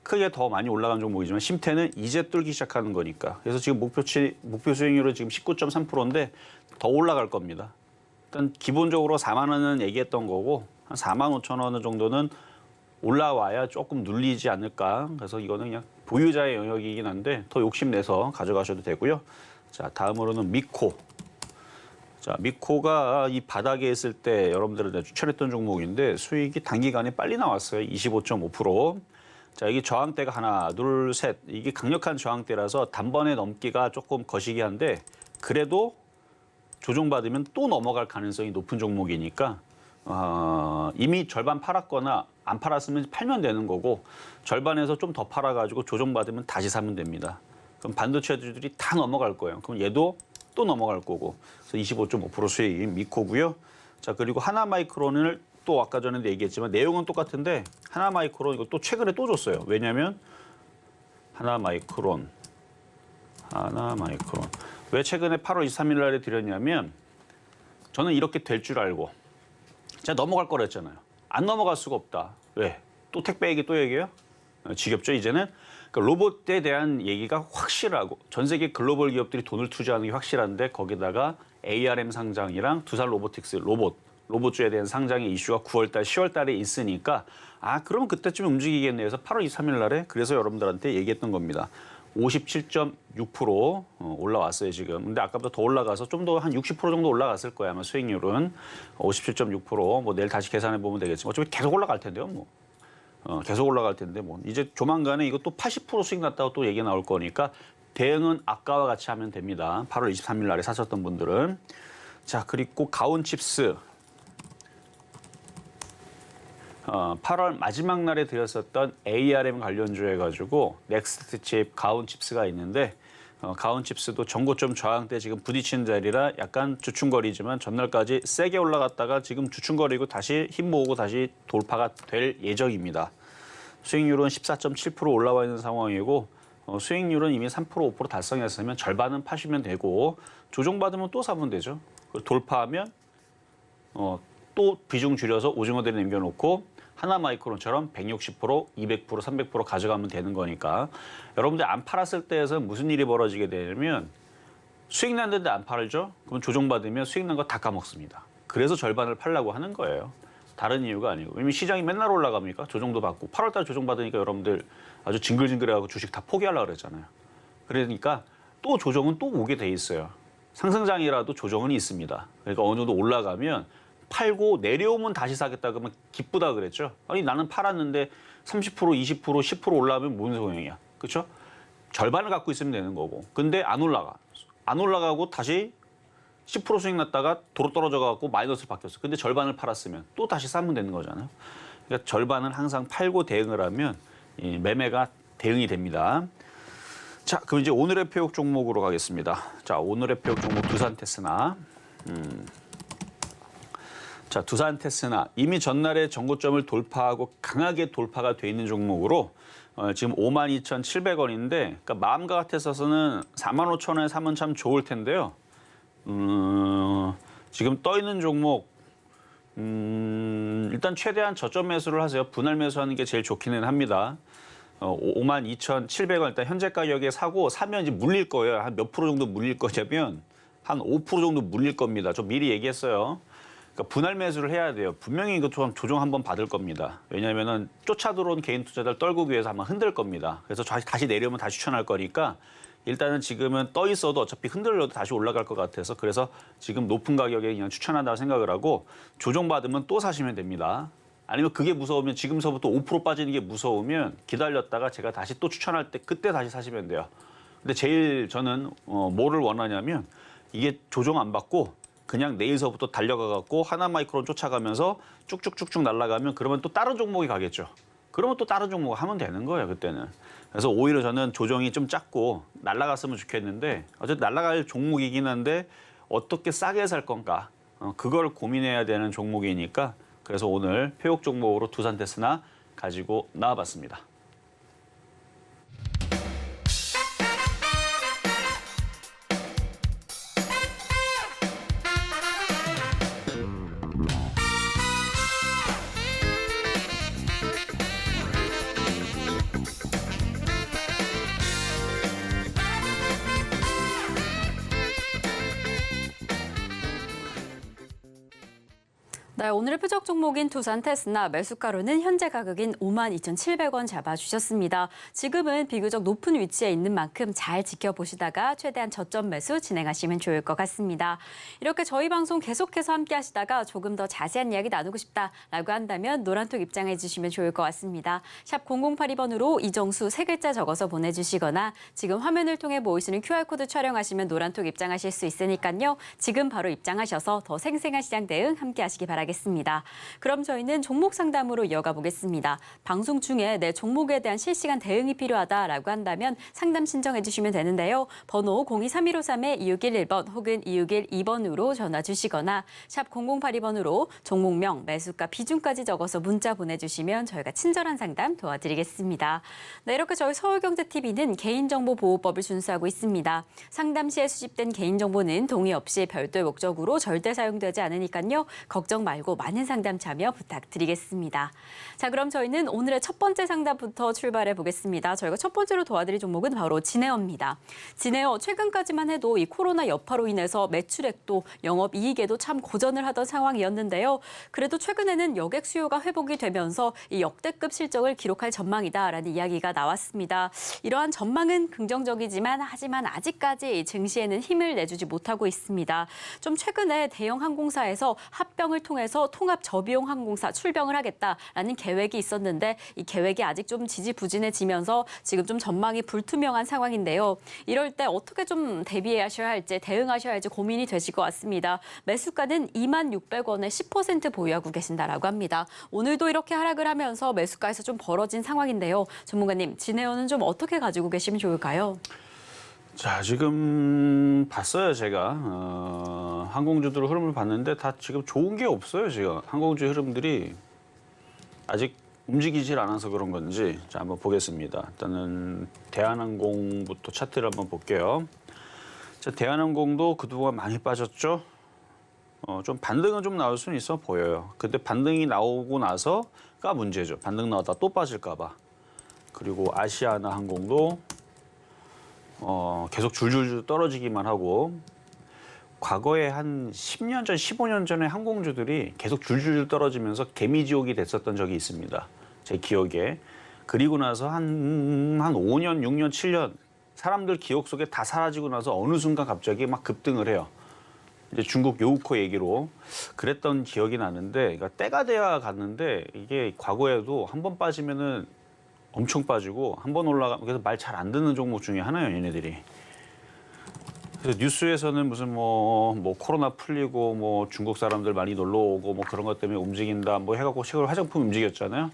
S3: 크게 더 많이 올라간 종목이지만 심태는 이제 뚫기 시작하는 거니까. 그래서 지금 목표 수익률은 지금 19.3%인데 더 올라갈 겁니다. 일단 기본적으로 4만 원은 얘기했던 거고 한 4만 5천 원 정도는 올라와야 조금 눌리지 않을까. 그래서 이거는 그냥 보유자의 영역이긴 한데 더 욕심내서 가져가셔도 되고요. 자, 다음으로는 미코. 자, 미코가 이 바닥에 있을 때 여러분들한테 추천했던 종목인데 수익이 단기간에 빨리 나왔어요. 25.5%. 자, 이게 저항대가 하나, 둘, 셋. 이게 강력한 저항대라서 단번에 넘기가 조금 거시기한데 그래도 조정받으면 또 넘어갈 가능성이 높은 종목이니까 이미 절반 팔았거나 안 팔았으면 팔면 되는 거고 절반에서 좀 더 팔아가지고 조정받으면 다시 사면 됩니다. 그럼 반도체들이 다 넘어갈 거예요. 그럼 얘도 또 넘어갈 거고. 그래서 25.5% 수익인 미코고요. 자, 그리고 하나마이크론을 또 아까 전에도 얘기했지만 내용은 똑같은데 하나마이크론 이거 또 최근에 또 줬어요. 왜냐하면 하나마이크론 왜 최근에 8월 23일 날에 드렸냐면 저는 이렇게 될 줄 알고 제가 넘어갈 거랬잖아요. 안 넘어갈 수가 없다. 왜? 또 택배 얘기 또 얘기해요? 지겹죠 이제는? 그러니까 로봇에 대한 얘기가 확실하고 전 세계 글로벌 기업들이 돈을 투자하는 게 확실한데 거기다가 ARM 상장이랑 두산 로보틱스 로봇주에 대한 상장의 이슈가 9월달, 10월달에 있으니까 그러면 그때쯤에 움직이겠네 해서 8월 23일 날에 그래서 여러분들한테 얘기했던 겁니다. 57.6% 올라왔어요 지금. 근데 아까보다 더 올라가서 좀 더 한 60% 정도 올라갔을 거예요 아마 수익률은. 57.6% 뭐 내일 다시 계산해 보면 되겠지만 어차피 계속 올라갈 텐데요 뭐. 계속 올라갈 텐데 뭐 이제 조만간에 이거 또 80% 수익 났다고 또 얘기 나올 거니까 대응은 아까와 같이 하면 됩니다. 8월 23일 날에 사셨던 분들은. 자, 그리고 가온칩스. 8월 마지막 날에 드렸었던 ARM 관련주 해가지고 넥스트칩 가온칩스가 있는데 가온칩스도 전고점 저항 때 지금 부딪히는 자리라 약간 주춤거리지만 전날까지 세게 올라갔다가 지금 주춤거리고 다시 힘 모으고 다시 돌파가 될 예정입니다. 수익률은 14.7% 올라와 있는 상황이고 수익률은 이미 3% 5% 달성했으면 절반은 파시면 되고 조정받으면 또 사면 되죠. 돌파하면 또 비중 줄여서 오징어들에 남겨놓고 하나마이크론처럼 160%, 200%, 300% 가져가면 되는 거니까 여러분들 안 팔았을 때에서 무슨 일이 벌어지게 되냐면 수익 났는데 안 팔죠? 그럼 조정받으면 수익 난 거 다 까먹습니다. 그래서 절반을 팔려고 하는 거예요. 다른 이유가 아니고. 이미 시장이 맨날 올라갑니까? 조정도 받고 8월 달 조정받으니까 여러분들 아주 징글징글해가지고 주식 다 포기하려고 그랬잖아요. 그러니까 또 조정은 또 오게 돼 있어요. 상승장이라도 조정은 있습니다. 그러니까 어느 정도 올라가면 팔고 내려오면 다시 사겠다 그러면 기쁘다 그랬죠. 아니 나는 팔았는데 30%, 20%, 10% 올라가면 뭔 소용이야. 그렇죠? 절반을 갖고 있으면 되는 거고. 근데 안 올라가. 안 올라가고 다시 10% 수익 났다가 도로 떨어져 갖고 마이너스로 바뀌었어. 근데 절반을 팔았으면 또 다시 사면 되는 거잖아요. 그러니까 절반은 항상 팔고 대응을 하면 이 매매가 대응이 됩니다. 자, 그럼 이제 오늘의 표역 종목으로 가겠습니다. 자, 오늘의 표역 종목 두산테스나. 자, 두산테스나 이미 전날에 전고점을 돌파하고 강하게 돌파가 돼 있는 종목으로 지금 52,700원인데 그러니까 마음과 같아서는 45,000원에 사면 참 좋을 텐데요. 지금 떠 있는 종목 일단 최대한 저점 매수를 하세요. 분할 매수하는 게 제일 좋기는 합니다. 52,700원 일단 현재 가격에 사면 이제 물릴 거예요. 한 몇 프로 정도 물릴 거냐면 한 5% 정도 물릴 겁니다. 저 미리 얘기했어요. 그러니까 분할 매수를 해야 돼요. 분명히 이거 조정 한번 받을 겁니다. 왜냐하면은 쫓아 들어온 개인 투자자를 떨구기 위해서 아마 흔들 겁니다. 그래서 다시 내려오면 다시 추천할 거니까 일단은 지금은 떠 있어도 어차피 흔들려도 다시 올라갈 것 같아서 그래서 지금 높은 가격에 그냥 추천한다고 생각을 하고 조정 받으면 또 사시면 됩니다. 아니면 그게 무서우면 지금서부터 5% 빠지는 게 무서우면 기다렸다가 제가 다시 또 추천할 때 그때 다시 사시면 돼요. 근데 제일 저는 뭐를 원하냐면 이게 조정 안 받고 그냥 내일서부터 달려가 갖고 하나마이크론 쫓아가면서 쭉쭉쭉쭉 날아가면 그러면 또 다른 종목이 가겠죠. 그러면 또 다른 종목 하면 되는 거예요, 그때는. 그래서 오히려 저는 조정이 좀 작고 날아갔으면 좋겠는데 어쨌든 날아갈 종목이긴 한데 어떻게 싸게 살 건가 그걸 고민해야 되는 종목이니까 그래서 오늘 표역 종목으로 두산테스나 가지고 나와봤습니다.
S2: 네, 오늘의 표적 종목인 두산테스나 매수가로는 현재 가격인 52,700원 잡아주셨습니다. 지금은 비교적 높은 위치에 있는 만큼 잘 지켜보시다가 최대한 저점 매수 진행하시면 좋을 것 같습니다. 이렇게 저희 방송 계속해서 함께 하시다가 조금 더 자세한 이야기 나누고 싶다라고 한다면 노란톡 입장해 주시면 좋을 것 같습니다. 샵 0082번으로 이정수 3글자 적어서 보내주시거나 지금 화면을 통해 보이시는 QR코드 촬영하시면 노란톡 입장하실 수 있으니까요. 지금 바로 입장하셔서 더 생생한 시장 대응 함께 하시기 바라겠습니다. 그럼 저희는 종목 상담으로 이어가 보겠습니다. 방송 중에 내 종목에 대한 실시간 대응이 필요하다라고 한다면 상담 신청해 주시면 되는데요. 번호 023153-2611번 혹은 2612번으로 전화 주시거나 샵 0082번으로 종목명, 매수가, 비중까지 적어서 문자 보내주시면 저희가 친절한 상담 도와드리겠습니다. 네, 이렇게 저희 서울경제TV는 개인정보보호법을 준수하고 있습니다. 상담 시에 수집된 개인정보는 동의 없이 별도의 목적으로 절대 사용되지 않으니까요. 걱정 말고 많은 상담 참여 부탁드리겠습니다. 자, 그럼 저희는 오늘의 첫 번째 상담부터 출발해 보겠습니다. 저희가 첫 번째로 도와드릴 종목은 바로 진에어입니다. 진에어 최근까지만 해도 이 코로나 여파로 인해서 매출액도 영업이익에도 참 고전을 하던 상황이었는데요. 그래도 최근에는 여객 수요가 회복이 되면서 이 역대급 실적을 기록할 전망이다라는 이야기가 나왔습니다. 이러한 전망은 긍정적이지만 하지만 아직까지 증시에는 힘을 내주지 못하고 있습니다. 좀 최근에 대형 항공사에서 합병을 통해 포함해서 통합 저비용 항공사 출병을 하겠다라는 계획이 있었는데 이 계획이 아직 좀 지지부진해지면서 지금 좀 전망이 불투명한 상황인데요. 이럴 때 어떻게 좀 대비하셔야 할지 대응하셔야 할지 고민이 되실 것 같습니다. 매수가는 26,600원에 10% 보유하고 계신다라고 합니다. 오늘도 이렇게 하락을 하면서 매수가에서 좀 벌어진 상황인데요. 전문가님, 진에어는 좀 어떻게 가지고 계시면 좋을까요?
S3: 자, 지금 봤어요, 제가. 항공주들 흐름을 봤는데 다 지금 좋은 게 없어요, 지금. 항공주 흐름들이 아직 움직이질 않아서 그런 건지. 자, 한번 보겠습니다. 일단은 대한항공부터 차트를 한번 볼게요. 자, 대한항공도 그동안 많이 빠졌죠? 좀 반등은 좀 나올 수는 있어 보여요. 근데 반등이 나오고 나서가 문제죠. 반등 나왔다 또 빠질까 봐. 그리고 아시아나 항공도 계속 줄줄줄 떨어지기만 하고 과거에 한 10년 전, 15년 전에 항공주들이 계속 줄줄줄 떨어지면서 개미지옥이 됐었던 적이 있습니다. 제 기억에. 그리고 나서 한 5년, 6년, 7년 사람들 기억 속에 다 사라지고 나서 어느 순간 갑자기 막 급등을 해요. 이제 중국 요우코 얘기로 그랬던 기억이 나는데, 그러니까 때가 돼야 갔는데 이게 과거에도 한 번 빠지면은 엄청 빠지고 한 번 올라가면 그래서 말 잘 안 듣는 종목 중에 하나예요, 얘네들이. 그래서 뉴스에서는 무슨 뭐 코로나 풀리고 뭐 중국 사람들 많이 놀러 오고 뭐 그런 것 때문에 움직인다 뭐 해갖고 시골 화장품 움직였잖아요.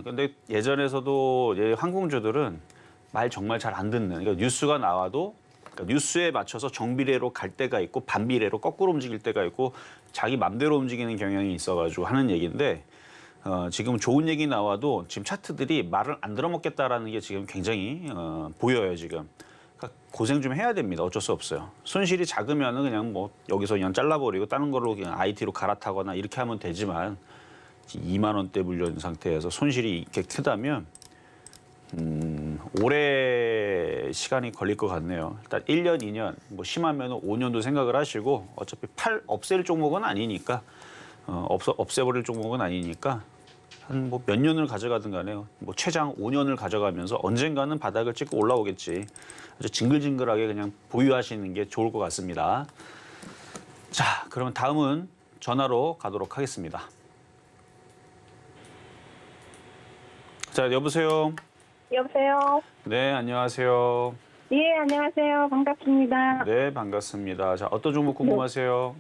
S3: 근데 예전에서도 항공주들은 말 정말 잘 안 듣는, 그러니까 뉴스가 나와도 그러니까 뉴스에 맞춰서 정비례로 갈 때가 있고 반비례로 거꾸로 움직일 때가 있고 자기 맘대로 움직이는 경향이 있어가지고 하는 얘기인데, 지금 좋은 얘기 나와도 지금 차트들이 말을 안 들어먹겠다라는 게 지금 굉장히 보여요, 지금. 그러니까 고생 좀 해야 됩니다. 어쩔 수 없어요. 손실이 작으면은 그냥 뭐 여기서 그냥 잘라버리고 다른 걸로 그냥 IT로 갈아타거나 이렇게 하면 되지만 2만 원대 물려있는 상태에서 손실이 이렇게 크다면 오래 시간이 걸릴 것 같네요. 일단 1년, 2년, 뭐 심하면 5년도 생각을 하시고 어차피 없앨 종목은 아니니까 없애버릴 종목은 아니니까 한 뭐 몇 년을 가져가든 간에 뭐 최장 5년을 가져가면서 언젠가는 바닥을 찍고 올라오겠지. 아주 징글징글하게 그냥 보유하시는 게 좋을 것 같습니다. 자, 그러면 다음은 전화로 가도록 하겠습니다. 자, 여보세요.
S4: 여보세요?
S3: 네, 안녕하세요.
S4: 예, 안녕하세요. 반갑습니다.
S3: 네, 반갑습니다. 자, 어떤 종목 궁금하세요?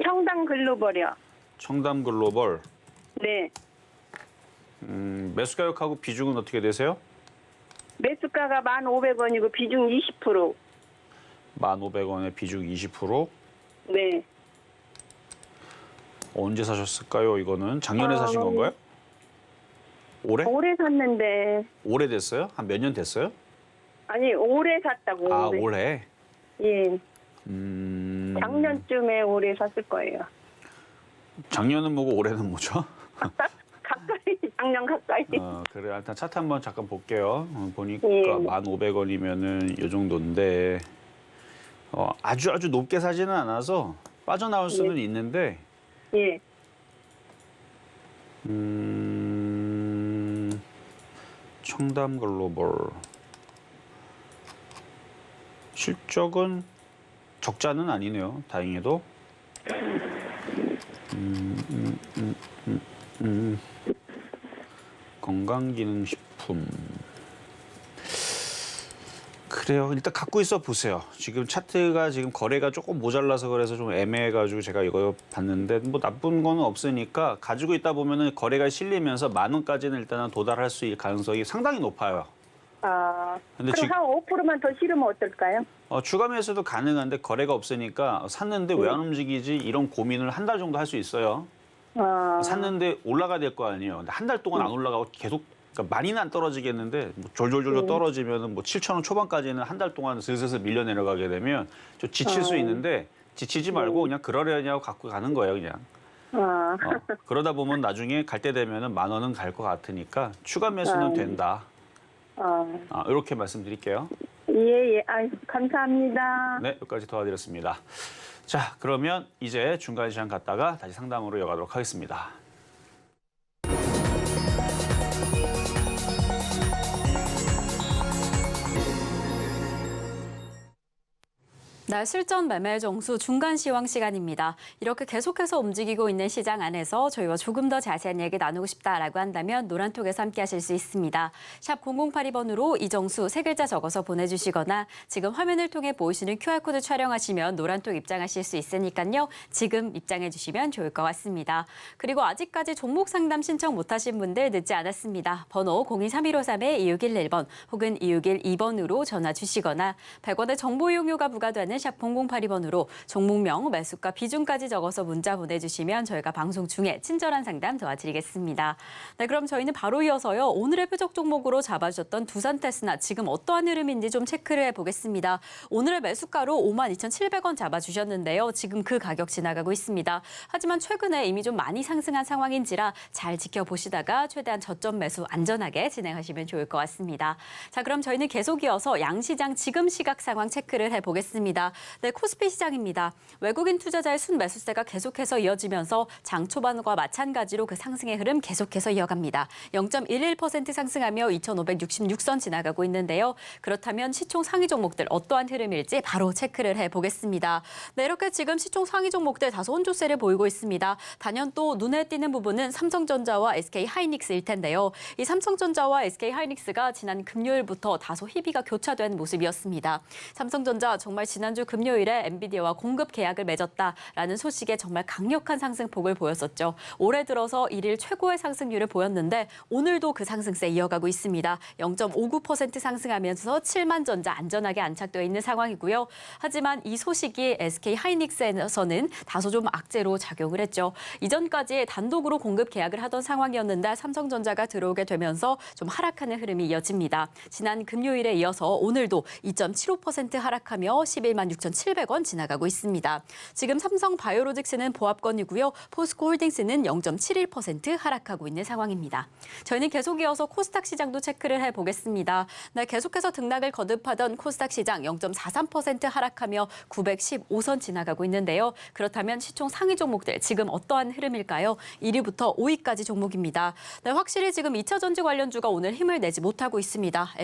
S4: 청담 글로벌이요.
S3: 청담 글로벌.
S4: 네.
S3: 매수 가격하고 비중은 어떻게 되세요?
S4: 매수가가 1,500원이고 비중 20%.
S3: 1,500원에 비중 20%.
S4: 네.
S3: 언제 사셨을까요? 이거는 작년에 사신 건가요? 올해?
S4: 올해 샀는데.
S3: 올해 됐어요? 한 몇 년 됐어요?
S4: 아니, 올해 샀다고.
S3: 아,
S4: 올해.
S3: 올해.
S4: 예.
S3: 작년쯤에
S4: 올해 샀을 거예요.
S3: 작년은 뭐고 올해는 뭐죠?
S4: 가까이, 작년 가까이.
S3: 그래, 일단 차트 한번 잠깐 볼게요. 보니까
S4: 예.
S3: 1,500원이면은 이 정도인데 아주 높게 사지는 않아서 빠져나올 수는 있는데
S4: 예.
S3: 청담 글로벌 실적은 적자는 아니네요. 다행히도. 건강기능식품. 그래요. 일단 갖고 있어 보세요. 지금 차트가 지금 거래가 조금 모자라서 그래서 좀 애매해가지고 제가 이거 봤는데 뭐 나쁜 거는 없으니까 가지고 있다 보면은 거래가 실리면서 10,000원까지는 일단은 도달할 수 있을 가능성이 상당히 높아요. 근데
S4: 그럼 한 5%만 더 실으면 어떨까요?
S3: 추가 매수도 가능한데 거래가 없으니까 샀는데 왜 안 움직이지 이런 고민을 한 달 정도 할 수 있어요. 샀는데 올라가야 될 거 아니에요. 근데 한 달 동안 안 올라가고 계속 그러니까 많이는 안 떨어지겠는데 뭐 졸졸졸 떨어지면은 뭐 7,000원 초반까지는 한 달 동안 슬슬 밀려 내려가게 되면 좀 지칠 수 있는데 지치지 말고 그냥 그러려냐고 갖고 가는 거예요, 그냥. 그러다 보면 나중에 갈 때 되면은 10,000원은 갈 것 같으니까 추가 매수는 된다. 이렇게 말씀드릴게요.
S4: 예. 감사합니다.
S3: 네, 여기까지 도와드렸습니다. 자, 그러면 이제 중간 시장 갔다가 다시 상담으로 이어가도록 하겠습니다.
S2: 날 실전 매매 정수 중간 시황 시간입니다. 이렇게 계속해서 움직이고 있는 시장 안에서 저희와 조금 더 자세한 얘기 나누고 싶다라고 한다면 노란톡에서 함께 하실 수 있습니다. 샵 0082번으로 이정수 세 글자 적어서 보내주시거나 지금 화면을 통해 보이시는 QR코드 촬영하시면 노란톡 입장하실 수 있으니까요. 지금 입장해 주시면 좋을 것 같습니다. 그리고 아직까지 종목 상담 신청 못하신 분들 늦지 않았습니다. 번호 023153-2611번 혹은 2612번으로 전화 주시거나 100원의 정보 이용료가 부과되는 샵 0082번으로 종목명, 매수가, 비중까지 적어서 문자 보내주시면 저희가 방송 중에 친절한 상담 도와드리겠습니다. 네, 그럼 저희는 바로 이어서요. 오늘의 표적 종목으로 잡아주셨던 두산테스나 지금 어떠한 흐름인지 좀 체크를 해보겠습니다. 오늘의 매수가로 52,700원 잡아주셨는데요. 지금 그 가격 지나가고 있습니다. 하지만 최근에 이미 좀 많이 상승한 상황인지라 잘 지켜보시다가 최대한 저점 매수 안전하게 진행하시면 좋을 것 같습니다. 자, 그럼 저희는 계속 이어서 양시장 지금 시각 상황 체크를 해보겠습니다. 네, 코스피 시장입니다. 외국인 투자자의 순매수세가 계속해서 이어지면서 장 초반과 마찬가지로 그 상승의 흐름 계속해서 이어갑니다. 0.11% 상승하며 2,566선 지나가고 있는데요. 그렇다면 시총 상위 종목들 어떠한 흐름일지 바로 체크를 해보겠습니다. 네, 이렇게 지금 시총 상위 종목들 다소 혼조세를 보이고 있습니다. 단연 또 눈에 띄는 부분은 삼성전자와 SK하이닉스일 텐데요. 이 삼성전자와 SK하이닉스가 지난 금요일부터 다소 희비가 교차된 모습이었습니다. 삼성전자 정말 지난주 금요일에 엔비디아와 공급 계약을 맺었다라는 소식에 정말 강력한 상승폭을 보였었죠. 올해 들어서 일일 최고의 상승률을 보였는데 오늘도 그 상승세 이어가고 있습니다. 0.59% 상승하면서 7만 전자 안전하게 안착되어 있는 상황이고요. 하지만 이 소식이 SK하이닉스에서는 다소 좀 악재로 작용을 했죠. 이전까지 단독으로 공급 계약을 하던 상황이었는데 삼성전자가 들어오게 되면서 좀 하락하는 흐름이 이어집니다. 지난 금요일에 이어서 오늘도 2.75% 하락하며 11만 6,700원 지나가고 있습니다. 지금 삼성바이오로직스는 보합권이고요. 포스코홀딩스는 0.71% 하락하고 있는 상황입니다. 저희는 계속 이어서 코스닥 시장도 체크를 해보겠습니다. 네, 계속해서 등락을 거듭하던 코스닥 시장 0.43% 하락하며 915선 지나가고 있는데요. 그렇다면 시총 상위 종목들 지금 어떠한 흐름일까요? 1위부터 5위까지 종목입니다. 네, 확실히 지금 2차 전지 관련주가 오늘 힘을 내지 못하고 있습니다.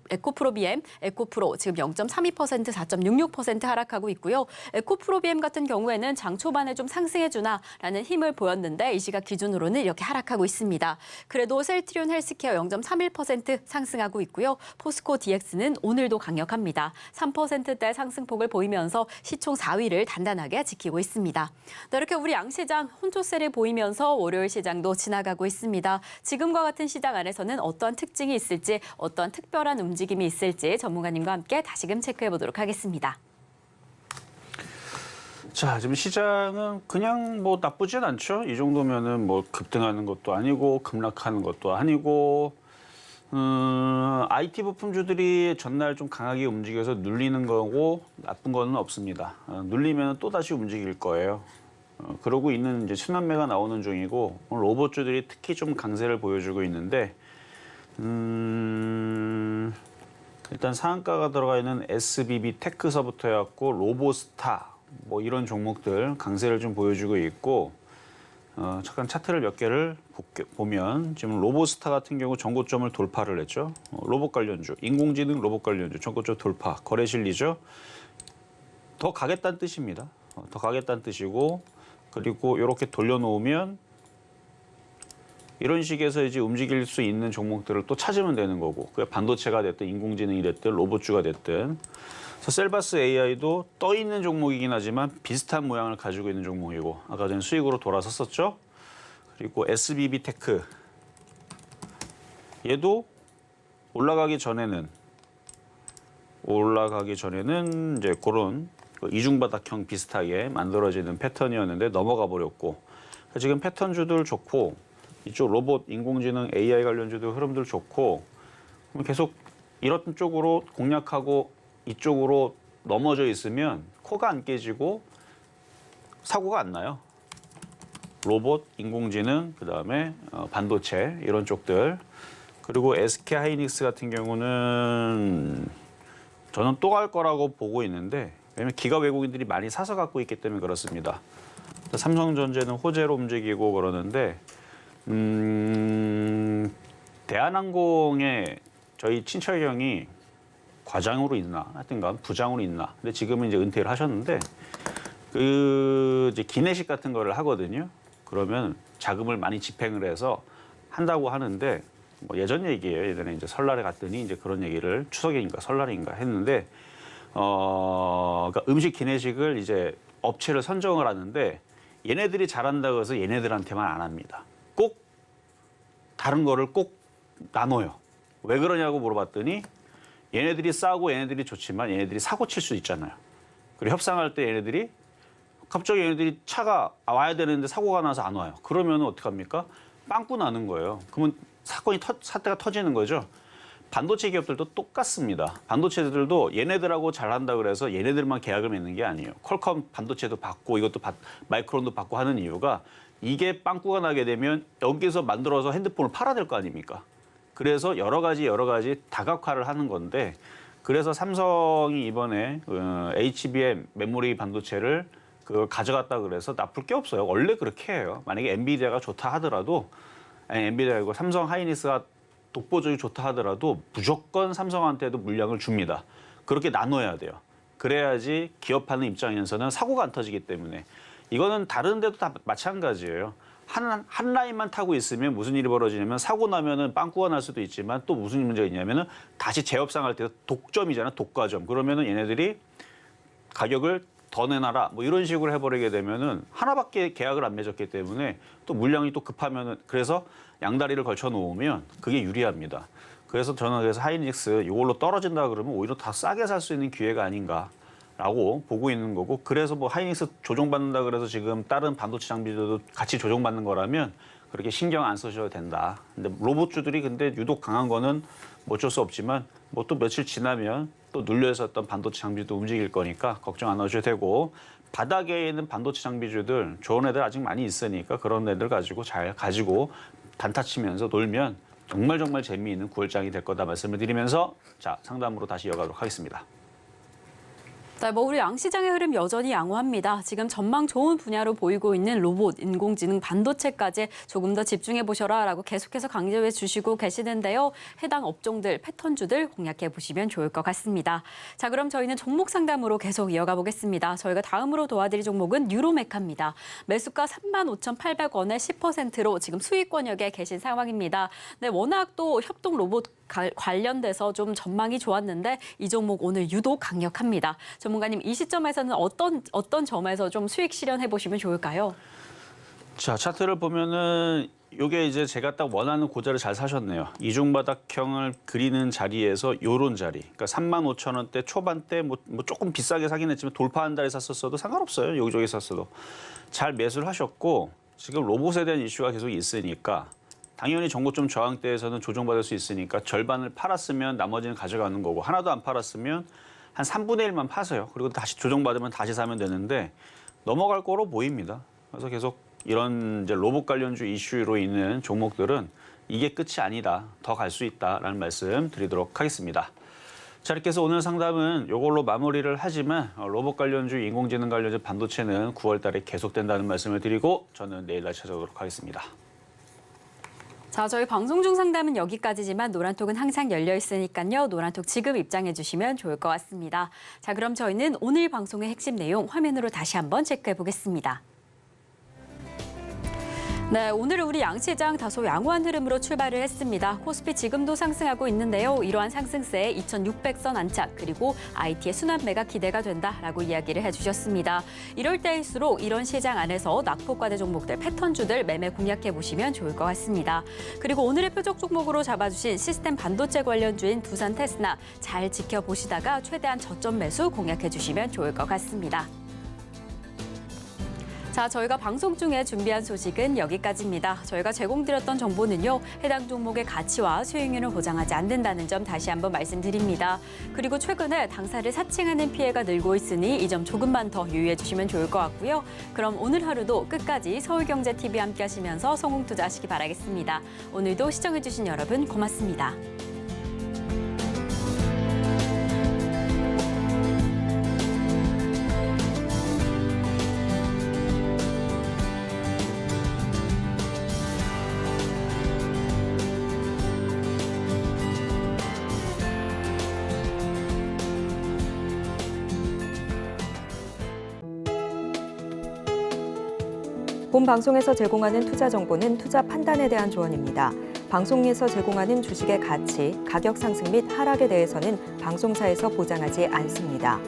S2: 에코프로비엠, 에코프로 지금 0.32%, 4.66% 하락하고 있고요. 에코프로비엠 같은 경우에는 장 초반에 좀 상승해주나라는 힘을 보였는데 이 시각 기준으로는 이렇게 하락하고 있습니다. 그래도 셀트리온 헬스케어 0.31% 상승하고 있고요. 포스코 DX는 오늘도 강력합니다. 3%대 상승폭을 보이면서 시총 4위를 단단하게 지키고 있습니다. 네, 이렇게 우리 양시장 혼조세를 보이면서 월요일 시장도 지나가고 있습니다. 지금과 같은 시장 안에서는 어떠한 특징이 있을지, 어떠한 특별한 움직임이 있을지 전문가님과 함께 다시금 체크해 보도록 하겠습니다.
S3: 자, 지금 시장은 그냥 뭐 나쁘진 않죠. 이 정도면은 뭐 급등하는 것도 아니고 급락하는 것도 아니고 IT 부품주들이 전날 좀 강하게 움직여서 눌리는 거고 나쁜 거는 없습니다. 눌리면 또 다시 움직일 거예요. 그러고 있는 이제 순환매가 나오는 중이고 오늘 로봇주들이 특히 좀 강세를 보여주고 있는데 일단 상한가가 들어가 있는 SBB 테크서부터 해갖고 로보스타 뭐 이런 종목들 강세를 좀 보여주고 있고 잠깐 차트를 몇 개를 보면 지금 로보스타 같은 경우 전고점을 돌파를 했죠. 로봇 관련주, 인공지능 로봇 관련주 전고점 돌파, 거래 실리죠. 더 가겠다는 뜻입니다. 더 가겠다는 뜻이고 그리고 이렇게 돌려놓으면 이런 식에서 이제 움직일 수 있는 종목들을 또 찾으면 되는 거고 그게 반도체가 됐든 인공지능이 됐든 로봇주가 됐든 그래서 셀바스 AI도 떠 있는 종목이긴 하지만 비슷한 모양을 가지고 있는 종목이고 아까 전에 수익으로 돌아섰었죠. 그리고 SBB 테크 얘도 올라가기 전에는 이제 그런 이중바닥형 비슷하게 만들어지는 패턴이었는데 넘어가 버렸고 지금 패턴주들 좋고 이쪽 로봇, 인공지능, AI 관련주도 흐름들 좋고 계속 이런 쪽으로 공략하고 이쪽으로 넘어져 있으면 코가 안 깨지고 사고가 안 나요. 로봇, 인공지능, 그다음에 반도체 이런 쪽들 그리고 SK하이닉스 같은 경우는 저는 또 갈 거라고 보고 있는데 왜냐면 기가 외국인들이 많이 사서 갖고 있기 때문에 그렇습니다. 삼성전자는 호재로 움직이고 그러는데 대한항공의 저희 친척 형이 과장으로 있나 하여튼간 부장으로 있나. 근데 지금은 이제 은퇴를 하셨는데 그 이제 기내식 같은 거를 하거든요. 그러면 자금을 많이 집행을 해서 한다고 하는데 뭐 예전 얘기예요. 예전에 이제 설날에 갔더니 이제 그런 얘기를 추석인가 설날인가 했는데 그러니까 음식 기내식을 이제 업체를 선정을 하는데 얘네들이 잘한다고 해서 얘네들한테만 안 합니다. 꼭 다른 거를 꼭 나눠요. 왜 그러냐고 물어봤더니 얘네들이 싸고 얘네들이 좋지만 얘네들이 사고 칠 수 있잖아요. 그리고 협상할 때 얘네들이 갑자기 얘네들이 차가 와야 되는데 사고가 나서 안 와요. 그러면 어떡합니까? 빵꾸 나는 거예요. 그러면 사태가 터지는 거죠. 반도체 기업들도 똑같습니다. 반도체들도 얘네들하고 잘한다 그래서 얘네들만 계약을 맺는 게 아니에요. 퀄컴 반도체도 받고 이것도 마이크론도 받고 하는 이유가 이게 빵꾸가 나게 되면 여기서 만들어서 핸드폰을 팔아야 될 거 아닙니까? 그래서 여러 가지 다각화를 하는 건데 그래서 삼성이 이번에 HBM 메모리 반도체를 가져갔다 그래서 나쁠 게 없어요. 원래 그렇게 해요. 만약에 엔비디아가 좋다 하더라도 엔비디아이고 삼성 하이닉스가 독보적이 좋다 하더라도 무조건 삼성한테도 물량을 줍니다. 그렇게 나눠야 돼요. 그래야지 기업하는 입장에서는 사고가 안 터지기 때문에 이거는 다른 데도 다 마찬가지예요. 한 라인만 타고 있으면 무슨 일이 벌어지냐면 사고 나면은 빵꾸가 날 수도 있지만 또 무슨 문제가 있냐면은 다시 재협상할 때 독점이잖아, 독과점. 그러면은 얘네들이 가격을 더 내놔라 뭐 이런 식으로 해버리게 되면은 하나밖에 계약을 안 맺었기 때문에 또 물량이 또 급하면은 그래서 양다리를 걸쳐 놓으면 그게 유리합니다. 그래서 저는 그래서 하이닉스 이걸로 떨어진다 그러면 오히려 다 싸게 살 수 있는 기회가 아닌가라고 보고 있는 거고 그래서 뭐 하이닉스 조정받는다 그래서 지금 다른 반도체 장비들도 같이 조정받는 거라면 그렇게 신경 안 쓰셔도 된다. 근데 로봇주들이 근데 유독 강한 거는 뭐 어쩔 수 없지만 뭐 또 며칠 지나면 또 눌려 있었던 반도체 장비도 움직일 거니까 걱정 안 하셔도 되고 바닥에 있는 반도체 장비주들 좋은 애들 아직 많이 있으니까 그런 애들 가지고 잘 가지고 단타 치면서 놀면 정말 재미있는 9월장이 될 거다 말씀을 드리면서 자 상담으로 다시 이어가도록 하겠습니다.
S2: 네, 우리 양시장의 흐름 여전히 양호합니다. 지금 전망 좋은 분야로 보이고 있는 로봇, 인공지능, 반도체까지 조금 더 집중해 보셔라라고 계속해서 강조해 주시고 계시는데요. 해당 업종들, 패턴주들 공략해 보시면 좋을 것 같습니다. 자, 그럼 저희는 종목 상담으로 계속 이어가 보겠습니다. 저희가 다음으로 도와드릴 종목은 뉴로메카입니다. 매수가 35,800원에 10%로 지금 수익권역에 계신 상황입니다. 네, 워낙 또 협동 로봇 관련돼서 좀 전망이 좋았는데 이 종목 오늘 유독 강력합니다. 전문가님 이 시점에서는 어떤 점에서 좀 수익 실현해 보시면 좋을까요?
S3: 자 차트를 보면은 이게 이제 제가 딱 원하는 고자를 잘 사셨네요. 이중바닥형을 그리는 자리에서 요런 자리. 그러니까 35,000원대 초반대 뭐 조금 비싸게 사긴 했지만 돌파한 달에 샀었어도 상관없어요. 여기저기 샀어도. 잘 매수를 하셨고 지금 로봇에 대한 이슈가 계속 있으니까 당연히 정고점 저항대에서는 조정받을 수 있으니까 절반을 팔았으면 나머지는 가져가는 거고 하나도 안 팔았으면 한 3분의 1만 파세요. 그리고 다시 조정받으면 다시 사면 되는데 넘어갈 거로 보입니다. 그래서 계속 이런 이제 로봇 관련주 이슈로 있는 종목들은 이게 끝이 아니다. 더 갈 수 있다라는 말씀 드리도록 하겠습니다. 자, 이렇게 해서 오늘 상담은 이걸로 마무리를 하지만 로봇 관련주, 인공지능 관련주 반도체는 9월 달에 계속된다는 말씀을 드리고 저는 내일 다시 찾아오도록 하겠습니다.
S2: 자, 저희 방송 중 상담은 여기까지지만 노란톡은 항상 열려 있으니까요. 노란톡 지금 입장해 주시면 좋을 것 같습니다. 자, 그럼 저희는 오늘 방송의 핵심 내용 화면으로 다시 한번 체크해 보겠습니다. 네, 오늘 우리 양시장 다소 양호한 흐름으로 출발을 했습니다. 코스피 지금도 상승하고 있는데요. 이러한 상승세에 2,600선 안착 그리고 IT의 순환 매각 기대가 된다라고 이야기를 해주셨습니다. 이럴 때일수록 이런 시장 안에서 낙폭과대 종목들, 패턴주들 매매 공략해 보시면 좋을 것 같습니다. 그리고 오늘의 표적 종목으로 잡아주신 시스템 반도체 관련주인 두산 테스나 잘 지켜보시다가 최대한 저점 매수 공략해 주시면 좋을 것 같습니다. 자, 저희가 방송 중에 준비한 소식은 여기까지입니다. 저희가 제공드렸던 정보는요, 해당 종목의 가치와 수익률을 보장하지 않는다는 점 다시 한번 말씀드립니다. 그리고 최근에 당사를 사칭하는 피해가 늘고 있으니 이 점 조금만 더 유의해 주시면 좋을 것 같고요. 그럼 오늘 하루도 끝까지 서울경제TV 함께 하시면서 성공 투자하시기 바라겠습니다. 오늘도 시청해 주신 여러분 고맙습니다.
S1: 본 방송에서 제공하는 투자 정보는 투자 판단에 대한 조언입니다. 방송에서 제공하는 주식의 가치, 가격 상승 및 하락에 대해서는 방송사에서 보장하지 않습니다.